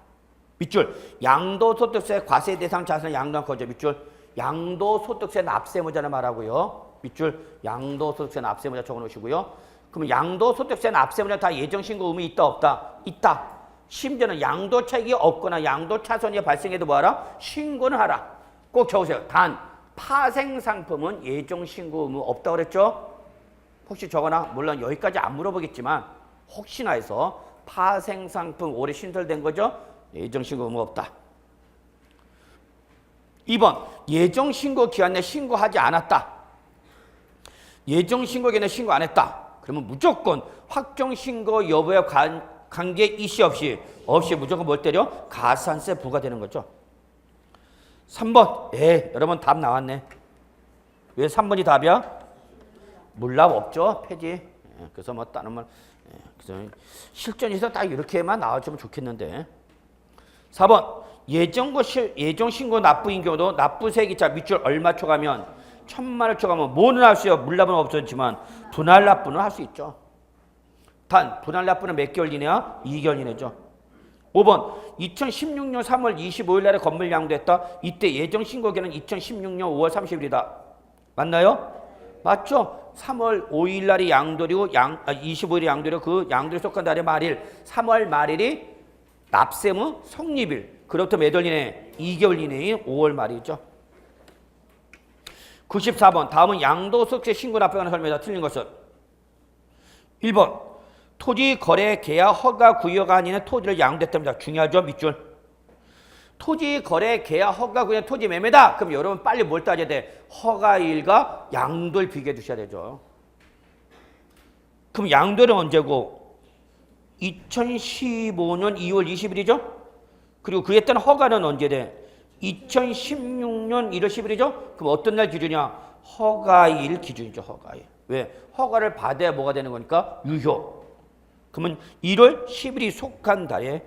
밑줄 양도소득세 과세 대상 자산 양도한 거주 밑줄 양도소득세 납세무자는 말하고요. 밑줄 양도소득세 납세무자 적어놓으시고요. 그럼 양도소득세 납세무자 다 예정 신고 의무 있다 없다? 있다. 심지어는 양도차익이 없거나 양도차손이 발생해도 뭐하라? 신고는 하라. 꼭 적으세요. 단 파생상품은 예정신고 의무 없다고 그랬죠? 혹시 적어놔? 물론 여기까지 안 물어보겠지만 혹시나 해서 파생상품 올해 신설된 거죠? 예정신고 의무 없다. 2번 예정신고 기한 내 신고하지 않았다. 예정신고 기한 내 신고 안 했다. 그러면 무조건 확정신고 여부에 관계 이시 없이 무조건 뭘 때려? 가산세 부과되는 거죠. 3번 여러분 답 나왔네. 왜 3번이 답이야? 물납 없죠? 폐지. 그래서 뭐 다른 말 그래서 실전에서 딱 이렇게만 나와주면 좋겠는데. 4번 예정신고 납부인 경우도 납부세기차 밑줄 얼마 초과하면 1,000만 원 초과하면 뭐는 할 수 있어요? 물납은 없었지만 분할 납부는 할 수 있죠. 단 분할 납부는 몇 개월 이내야? 2개월 이내죠. 5번 2016년 3월 25일 날에 건물 양도했다. 이때 예정신고기는 2016년 5월 30일이다. 맞나요? 맞죠? 3월 5일 날이 양도리고 25일이 양도리고 그 양도에 속한 달의 말일 3월 말일이 납세무 성립일. 그로부터 몇 월 이내? 2개월 이내인 5월 말이죠. 94번 다음은 양도소득세 신고 납부하는 설명에다 틀린 것은 1번 토지 거래 계약 허가 구역가 아닌 토지를 양도했답니다. 중요하죠? 밑줄. 토지 거래 계약 허가 구역 토지 매매다. 그럼 여러분 빨리 뭘 따져야 돼? 허가일과 양도를 비교해 주셔야 되죠. 그럼 양도는 언제고? 2015년 2월 20일이죠? 그리고 그에 따른 허가는 언제 돼? 2016년 1월 10일이죠? 그럼 어떤 날 기준이야? 허가일 기준이죠. 허가일. 왜? 허가를 받아야 뭐가 되는 거니까? 유효. 그러면 1월 10일이 속한 달에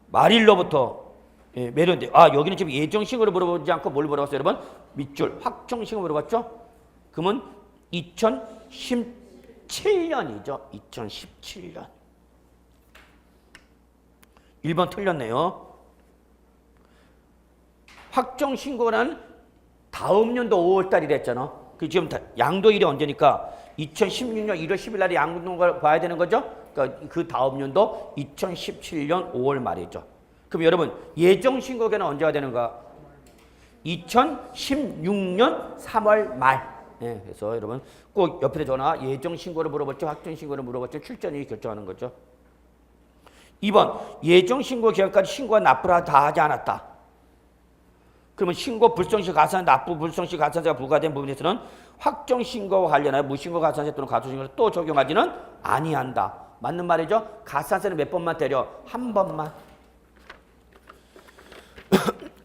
말일로부터 매료인데 여기는 지금 예정신고를 물어보지 않고 뭘 물어봤어요 여러분? 밑줄 확정신고 물어봤죠? 그러면 2017년이죠. 2017년. 1번 틀렸네요. 확정신고는 다음 연도 5월달이라 했잖아. 그 지금 양도일이 언제니까 2016년 1월 10일 날에 양도를 봐야 되는 거죠. 그러니까 그 다음 연도 2017년 5월 말이죠. 그럼 여러분 예정신고기는 언제가 되는가? 2016년 3월 말. 그래서 여러분 꼭 옆에 전화 예정신고를 물어봤죠. 확정신고를 물어봤죠. 출전이 결정하는 거죠. 2번 예정신고 기간까지 신고와 납부를 다 하지 않았다. 그러면 신고 불성시 가산 납부 불성시 가산세가 부과된 부분에서는 확정신고와 관련하여 무신고 가산세 또는 가소신고를 또 적용하지는 아니한다. 맞는 말이죠? 가산세는 몇 번만 때려? 한 번만.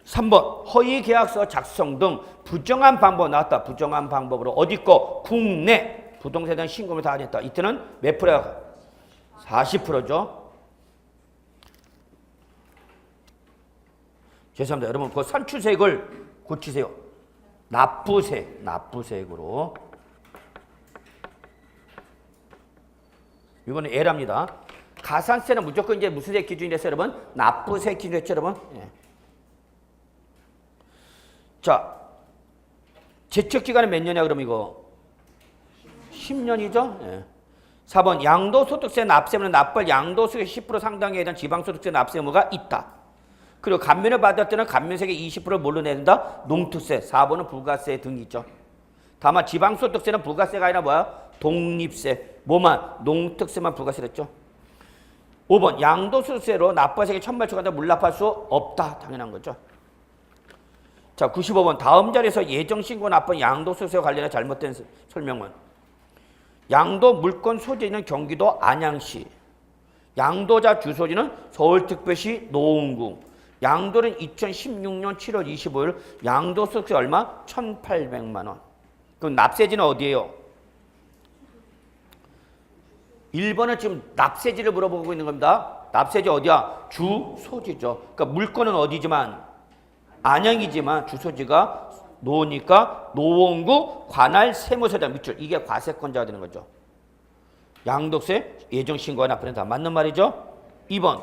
3번 허위 계약서 작성 등 부정한 방법 나왔다. 부정한 방법으로 어디 거? 국내 부동산에 대한 신고를 다 했다. 이때는 몇 프로야? 40%죠. 죄송합니다. 여러분 그 산출세액을 고치세요. 납부세액으로. 이거는 L합니다. 가산세는 무조건 이제 무슨 세 기준이 됐어요, 여러분? 납부세 기준이 됐죠, 여러분? 자, 제척기간은 몇 년이야, 그럼 이거? 10년이죠? 4번 양도소득세 납세무는 납부할 양도소득세 10% 상당에 대한 지방소득세 납세 의무가 있다. 그리고 감면을 받을 때는 감면세액의 20%를 뭘로 내는다? 농특세. 4번은 부가세 등이 있죠. 다만 지방소득세는 부가세가 아니라 뭐야? 독립세. 뭐만? 농특세만 부가세를 했죠. 5번 양도소득세로 납부세액이 1,000만 초과한다 물납할 수 없다. 당연한 거죠. 자, 95번 다음 자리에서 예정신고 납부한 양도소득세와 관련해 잘못된 설명은 양도 물권 소재는 경기도 안양시, 양도자 주소지는 서울특별시 노원구, 양도는 2016년 7월 25일, 양도소득세 얼마? 1,800만 원. 그럼 납세지는 어디예요? 1번은 지금 납세지를 물어보고 있는 겁니다. 납세지 어디야? 주소지죠. 그러니까 물건은 어디지만 안양이지만 주소지가 노니까 노원구 관할 세무서장 밑줄. 이게 과세권자가 되는 거죠. 양도세 예정신고와 납부는 다 맞는 말이죠. 2번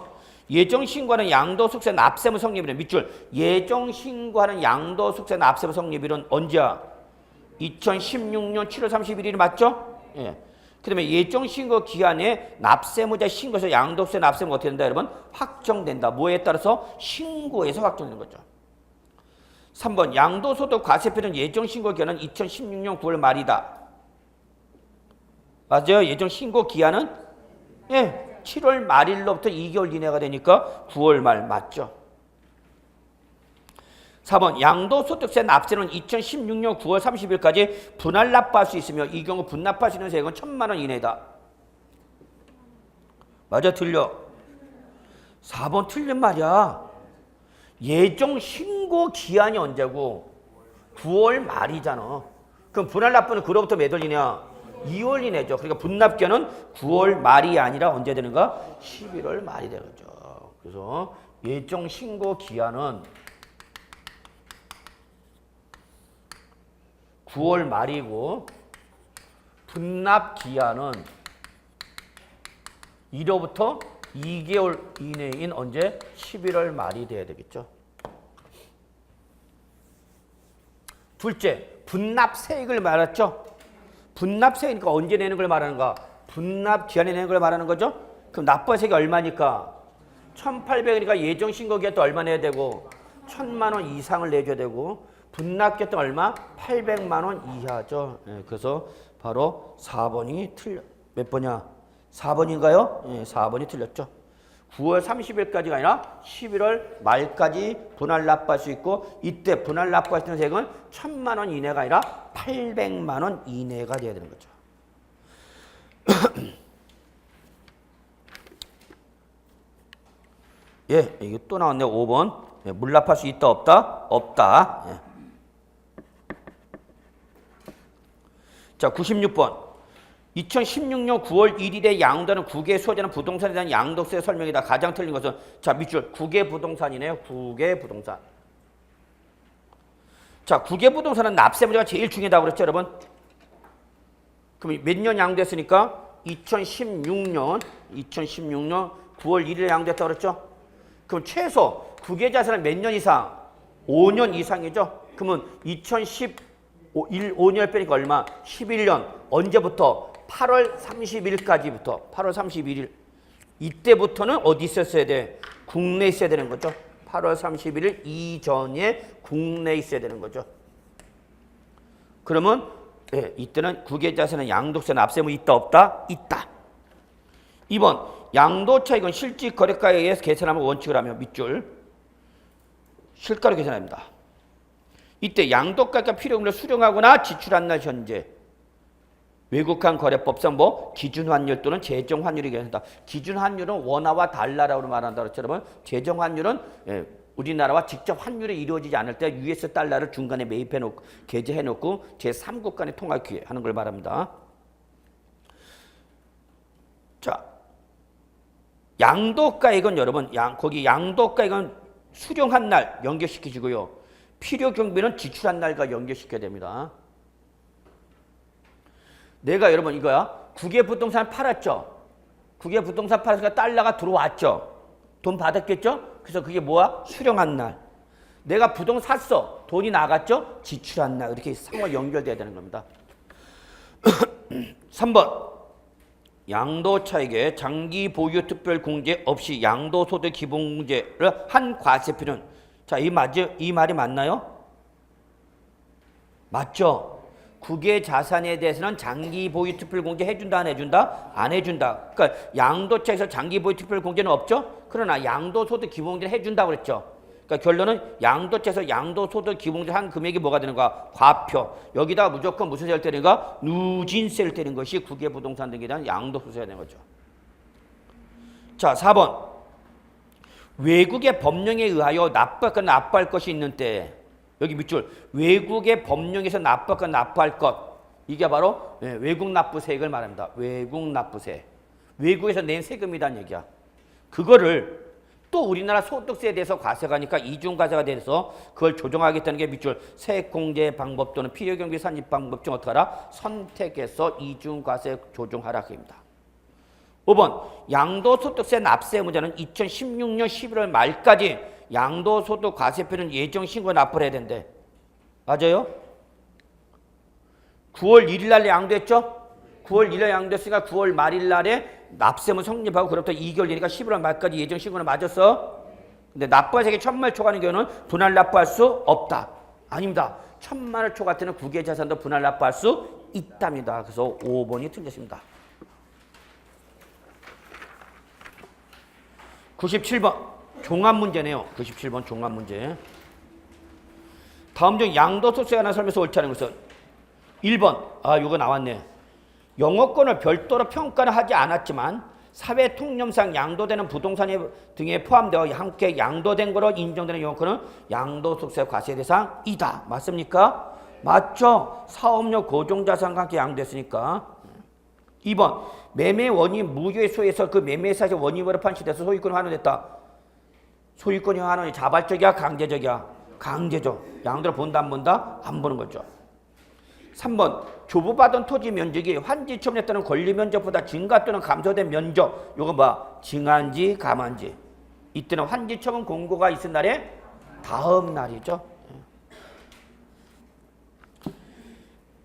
예정신고하는 양도소득세 납세무 성립일은 밑줄 예정신고하는 양도소득세 납세무 성립일은 언제야? 2016년 7월 31일이 맞죠? 예. 그 다음에 예정신고 기한에 납세무자 신고에서 양도세 납세무가 어떻게 된다 여러분? 확정된다. 뭐에 따라서? 신고에서 확정되는 거죠. 3번 양도소득 과세표는 예정신고 기한은 2016년 9월 말이다. 맞아요. 예정신고 기한은 7월 말일로부터 2개월 이내가 되니까 9월 말 맞죠. 4번 양도소득세 납세는 2016년 9월 30일까지 분할 납부할 수 있으며 이 경우 분납할 수 있는 세액은 1,000만 원 이내다. 맞아 틀려? 4번 틀린 말이야. 예정 신고 기한이 언제고? 9월 말이잖아. 그럼 분할 납부는 그로부터 몇 월 이내야? 2월 이내죠. 그러니까 분납기한은 9월 말이 아니라 언제 되는가? 11월 말이 되죠. 그래서 예정 신고 기한은 9월 말이고 분납 기한은 1호부터 2개월 이내인 언제? 11월 말이 돼야 되겠죠. 둘째, 분납세액을 말했죠. 분납세액이니까 언제 내는 걸 말하는가? 분납 기한에 내는 걸 말하는 거죠. 그럼 납부세액이 얼마니까? 1,800이니까 예정신고기한 또 얼마 내야 되고? 1,000만 원 이상을 내줘야 되고 분납기한 얼마? 800만 원 이하죠. 그래서 바로 4번이 틀려. 몇 번이야? 4번인가요? 4번이 틀렸죠. 9월 30일까지가 아니라 11월 말까지 분할 납부할 수 있고 이때 분할 납부할 수 있는 세액은 1,000만 원 이내가 아니라 800만 원 이내가 돼야 되는 거죠. 이거 또 나왔네요. 5번. 물납할 수 있다 없다? 없다. 자, 96번. 2016년 9월 1일에 양도하는 국외 수호자는 부동산에 대한 양도세 설명이다. 가장 틀린 것은 자 밑줄 국외 부동산이네요. 국외 부동산. 자, 국외 부동산은 납세 문제가 제일 중요하다고 그랬죠, 여러분? 그럼 몇 년 양도했으니까 2016년 9월 1일에 양도했다고 그랬죠? 그럼 최소 국외 자산은 몇 년 이상? 5년 이상이죠. 그러면 2015년 빼니까 얼마? 11년. 언제부터? 8월 30일까지부터 8월 31일 이때부터는 어디 있었어야 돼? 국내에 있어야 되는 거죠. 8월 31일 이전에 국내에 있어야 되는 거죠. 그러면 이때는 국외자산은 양도세 납세무 있다 없다? 있다. 2번 양도차익은 실질 거래가에 의해서 계산하면 원칙을 하며 밑줄 실가로 계산합니다. 이때 양도가가 필요금을 수령하거나 지출한 날 현재 외국환 거래법상 기준 환율 또는 재정 환율이 계산한다. 기준 환율은 원화와 달러라고 말한다 그랬죠, 여러분. 재정 환율은 우리나라와 직접 환율이 이루어지지 않을 때 US 달러를 중간에 매입해 놓고 계제해 놓고 제3국 간의 통화를 하는 걸 말합니다. 자, 양도가액은 여러분 거기 양도가액은 수령한 날 연결시키시고요. 필요 경비는 지출한 날과 연결시켜야 됩니다. 내가 여러분 이거야. 국외 부동산 팔았죠. 국외 부동산 팔았으니까 달러가 들어왔죠. 돈 받았겠죠. 그래서 그게 뭐야? 수령한 날. 내가 부동산 샀어. 돈이 나갔죠. 지출한 날. 이렇게 상호 연결돼야 되는 겁니다. 3번. 양도차익의 장기 보유 특별 공제 없이 양도소득 기본 공제를 한 과세표는 자, 이 말이 맞나요? 맞죠? 국외 자산에 대해서는 장기 보유 특별 공제 해준다 안 해준다? 안 해준다. 그러니까 양도차익에서 장기 보유 특별 공제는 없죠? 그러나 양도소득 기본 공제를 해준다고 그랬죠. 그러니까 결론은 양도차익에서 양도소득 기본 공제 한 금액이 뭐가 되는가? 과표. 여기다가 무조건 무슨 세를 때리는가? 누진세를 때리는 것이 국외 부동산 등에 대한 양도소득세가 되는 거죠. 자, 4번. 외국의 법령에 의하여 납부할 것이 있는 때 여기 밑줄 외국의 법령에서 납부할 것 이게 바로 외국 납부세액을 말합니다. 외국 납부세. 외국에서 낸 세금이란 얘기야. 그거를 또 우리나라 소득세에 대해서 과세가 하니까 이중과세가 돼서 그걸 조정하겠다는 게 밑줄 세액공제 방법 또는 필요경비 산입 방법 중 어떻게 하라? 선택해서 이중과세 조정하라 그입니다. 5번 양도소득세 납세 문제는 2016년 11월 말까지 양도소득 과세표는 예정신고 납부를 해야 된대. 맞아요? 9월 1일 날에 양도했죠? 9월 1일 날에 양도했으니까 9월 말일 날에 납세문 성립하고 그로부터 2개월 되니까 11월 말까지 예정신고는 맞았어? 근데 납부한 세액이 1,000만 초과하는 경우는 분할 납부할 수 없다. 아닙니다. 1,000만 원 초과 때는 국외자산도 분할 납부할 수 있답니다. 그래서 5번이 틀렸습니다. 97번 종합문제네요. 97번 종합문제. 다음 중 양도소득세에 관한 설명에서 옳지 않은 것은 1번 이거 나왔네. 영업권을 별도로 평가를 하지 않았지만 사회 통념상 양도되는 부동산 등에 포함되어 함께 양도된 거로 인정되는 영업권은 양도소득세 과세 대상이다. 맞습니까? 맞죠? 사업용 고정자산과 함께 양도했으니까. 2번 매매 원인 무효의 소에서 그 매매 사실 원인으로 판시돼서 소유권이 환원됐다. 소유권이 환원이 자발적이야 강제적이야? 강제적. 양도를 본다 안 본다? 안 보는 거죠. 3번 조부받은 토지 면적이 환지 처분에 따른 권리 면적보다 증가 또는 감소된 면적. 요거 뭐 증한지 감한지. 이때는 환지 처분 공고가 있은 날에 다음 날이죠.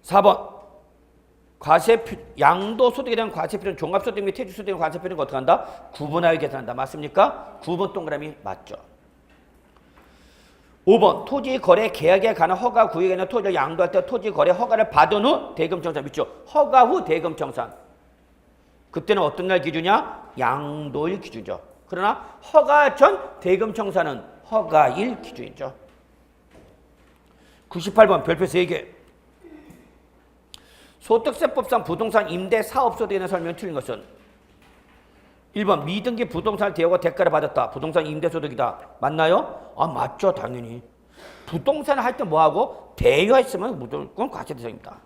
4번 양도소득에 대한 과세표는 종합소득 및 퇴직소득에 대한 과세표는 어떻게 한다? 구분하여 계산한다. 맞습니까? 9번 동그라미 맞죠. 5번 토지 거래 계약에 관한 허가 구역에 있는 토지를 양도할 때 토지 거래 허가를 받은 후 대금 청산 믿죠. 허가 후 대금 청산. 그때는 어떤 날 기준이야? 양도일 기준이죠. 그러나 허가 전 대금 청산은 허가일 기준이죠. 98번 별표 3개. 소득세법상 부동산 임대 사업소득에 대한 설명이 틀린 것은 1번 미등기 부동산을 대여하고 대가를 받았다. 부동산 임대소득이다. 맞나요? 맞죠. 당연히. 부동산을 할 때 뭐하고? 대여했으면 무조건 과세 대상입니다.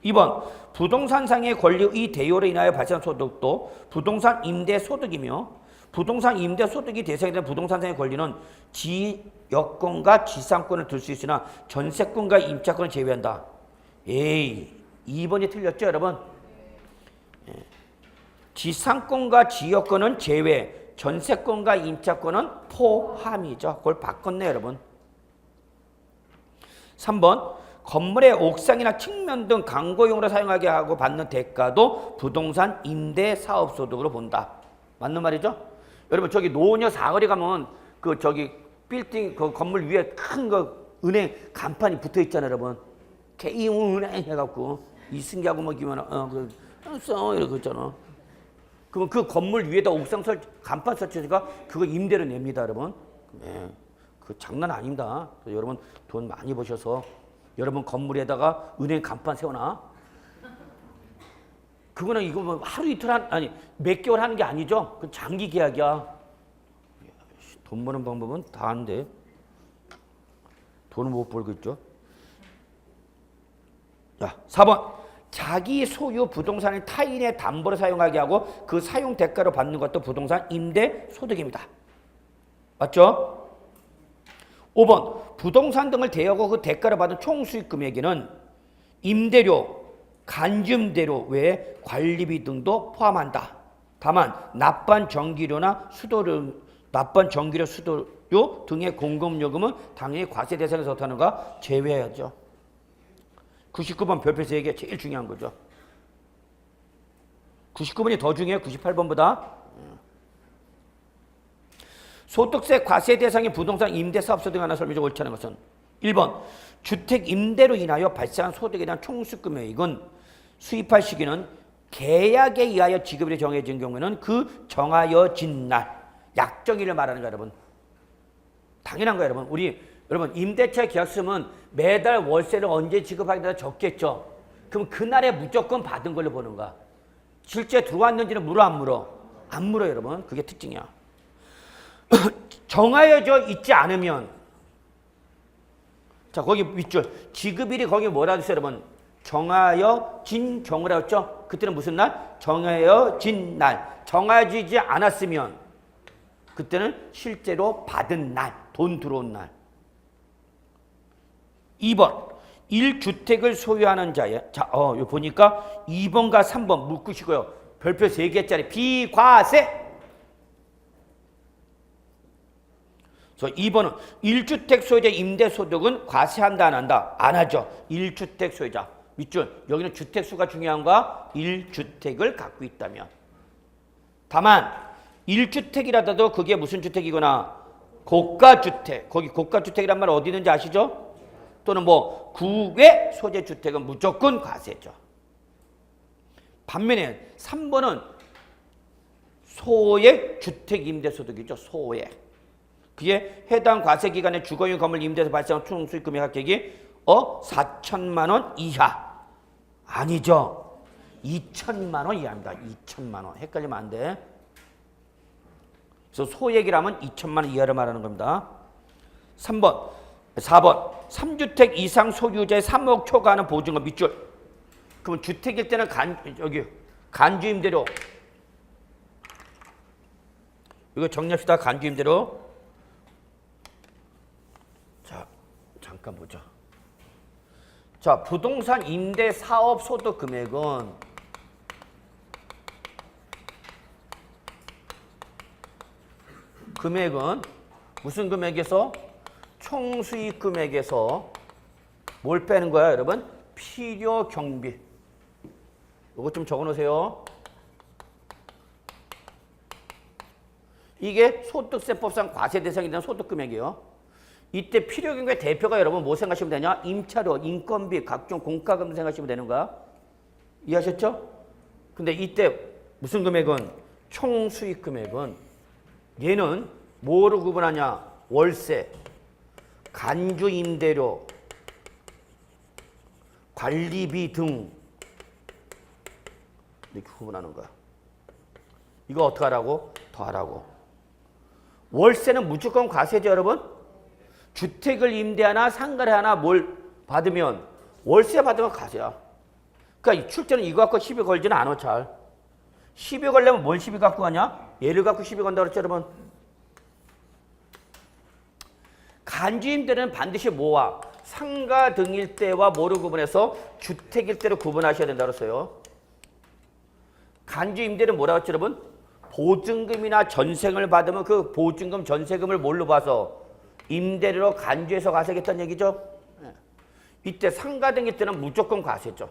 2번 부동산상의 권리의 대여로 인하여 발생한 소득도 부동산 임대소득이며 부동산 임대소득이 대상이 된 부동산상의 권리는 지역권과 지상권을 들 수 있으나 전세권과 임차권을 제외한다. 2번이 틀렸죠 여러분? 지상권과 지역권은 제외, 전세권과 임차권은 포함이죠. 그걸 바꿨네 여러분. 3번 건물의 옥상이나 측면 등 광고용으로 사용하게 하고 받는 대가도 부동산 임대사업소득으로 본다. 맞는 말이죠? 여러분 저기 노녀 사거리 가면 그 저기 빌딩 그 건물 위에 큰 거 은행 간판이 붙어 있잖아요 여러분. K은행 해갖고 이승기하고 뭐 기면 이러고 있잖아. 그러면 그 건물 위에다 옥상 간판 설치니까 그거 임대료 냅니다, 여러분. 네, 그 장난 아닙니다. 여러분 돈 많이 버셔서 여러분 건물에다가 은행 간판 세워놔. 그거는 이거 뭐 하루 이틀 아니 몇 개월 하는 게 아니죠. 그 장기 계약이야. 돈 버는 방법은 다 아는데 돈을 못 벌고 있죠. 자, 4번. 자기 소유 부동산을 타인의 담보로 사용하게 하고 그 사용 대가로 받는 것도 부동산 임대 소득입니다. 맞죠? 5번 부동산 등을 대여하고 그 대가로 받은 총 수익 금액에는 임대료, 간주임대료 외에 관리비 등도 포함한다. 다만 납부한 전기료나 수도료, 수도료 등의 공공요금은 당연히 과세 대상에서 어떻게 제외해야죠. 99번 별표 3개 제일 중요한 거죠. 99번이 더 중요해요. 98번보다. 소득세 과세 대상의 부동산 임대사업소 등 하나 설명적 옳지 않은 것은 1번 주택 임대로 인하여 발생한 소득에 대한 총수금액은 수입할 시기는 계약에 의하여 지급일이 정해진 경우에는 그 정하여진 날 약정일을 말하는 거예요 여러분. 당연한 거예요 여러분. 여러분 임대차 계약 쓰면 매달 월세를 언제 지급하게 되나 적겠죠. 그럼 그날에 무조건 받은 걸로 보는 거야. 실제 들어왔는지는 물어 안 물어? 안 물어요 여러분. 그게 특징이야. 정하여져 있지 않으면 자 거기 윗줄 지급일이 거기 뭐라고 했어요 여러분? 정하여진 경우라고 했죠. 그때는 무슨 날? 정하여진 날. 정하여지지 않았으면 그때는 실제로 받은 날, 돈 들어온 날. 2번 1주택을 소유하는 자예. 자, 요 보니까 2번과 3번 묶으시고요. 별표 3개짜리 비과세. 그래서 2번은 1주택 소유자 임대소득은 과세한다 안 한다? 안 하죠. 1주택 소유자. 밑줄. 여기는 주택수가 중요한 거야. 1주택을 갖고 있다면. 다만 1주택이라도 그게 무슨 주택이거나 고가주택. 거기 고가주택이란 말 어디 있는지 아시죠? 또는 뭐 구외 소재주택은 무조건 과세죠. 반면에 3번은 소액 주택 임대소득이죠. 소액. 그게 해당 과세기간에 주거용 건물 임대에서 발생한 총 수익금액 합격이 4천만 원 이하. 아니죠. 2천만 원 이하입니다. 2천만 원. 헷갈리면 안 돼. 그래서 소액이라면 2천만 원 이하를 말하는 겁니다. 4번 3주택 이상 소유자의 3억 초과하는 보증금 밑줄. 그러면 주택일 때는 간주임대료. 이거 정리합시다. 간주임대료. 자, 잠깐 보자. 자, 부동산 임대 사업 소득 금액은 무슨 금액에서? 총수익 금액에서 뭘 빼는 거야, 여러분? 필요 경비. 이거 좀 적어 놓으세요. 이게 소득세법상 과세 대상이 되는 소득 금액이에요. 이때 필요 경비의 대표가 여러분 뭐 생각하시면 되냐? 임차료, 인건비, 각종 공과금 생각하시면 되는 거야. 이해하셨죠? 근데 이때 무슨 금액은? 총수익 금액은 얘는 뭐로 구분하냐? 월세, 간주 임대료, 관리비 등 이렇게 구분하는 거야. 이거 어떻게 하라고? 더하라고. 월세는 무조건 과세죠, 여러분? 주택을 임대하나 상가를 하나 뭘 받으면 월세 받으면 과세야. 그러니까 출제는 이거 갖고 시비 걸지는 않아, 잘. 시비 걸려면 뭘 시비 갖고 가냐? 얘를 갖고 시비 건다 그랬죠, 여러분? 간주임대는 반드시 뭐와? 상가 등일 때와 뭐를 구분해서 주택일 때로 구분하셔야 된다고 했어요. 간주임대는 뭐라고 했죠, 여러분? 보증금이나 전세금을 받으면 그 보증금, 전세금을 뭘로 봐서? 임대료로 간주해서 과세겠다는 얘기죠. 이때 상가 등일 때는 무조건 과세죠.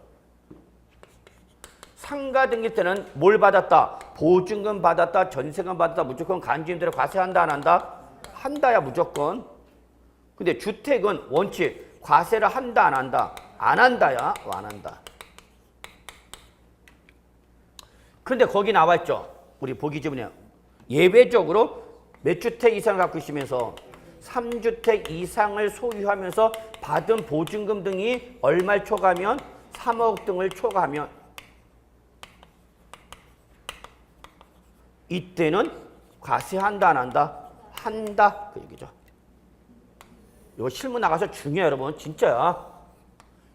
상가 등일 때는 뭘 받았다? 보증금 받았다, 전세금 받았다, 무조건 간주임대로 과세한다, 안 한다? 한다야, 무조건. 근데 주택은 원칙 과세를 한다, 안 한다? 안 한다야, 안 한다. 근데 거기 나와 있죠. 우리 보기 지문에 예외적으로 몇 주택 이상을 갖고 있으면서 3주택 이상을 소유하면서 받은 보증금 등이 얼마를 초과하면? 3억 등을 초과하면 이때는 과세한다, 안 한다? 한다, 그 얘기죠. 이거 실무 나가서 중요해요, 여러분. 진짜야.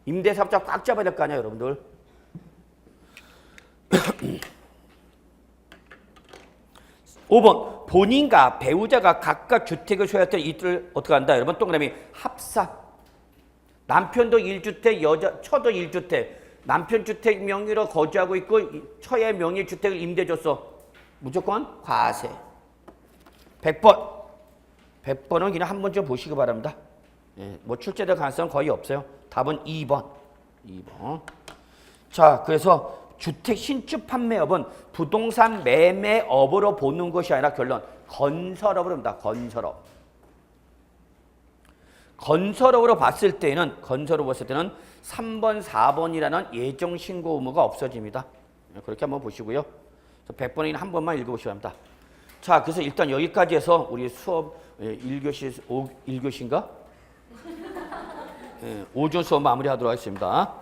임대사업자 꽉 잡아야 될 거 아니야, 여러분들. 5번 본인과 배우자가 각각 주택을 소유할 때 이들을 어떻게 한다? 여러분 동그라미 합사. 남편도 1주택, 처도 1주택. 남편 주택 명의로 거주하고 있고 처의 명의 주택을 임대 줬어. 무조건 과세. 100번. 100번은 그냥 한 번쯤 보시기 바랍니다. 예, 뭐 출제될 가능성은 거의 없어요. 답은 2번. 2번. 자, 그래서 주택 신축 판매업은 부동산 매매업으로 보는 것이 아니라 결론 건설업으로 봅니다. 건설업. 건설업으로 봤을 때는 3번, 4번이라는 예정 신고 의무가 없어집니다. 그렇게 한번 보시고요. 100번이나 한 번만 읽어보셔야 합니다. 자, 그래서 일단 여기까지 해서 우리 수업 1교시, 1교시인가? 오전 수업 마무리하도록 하겠습니다.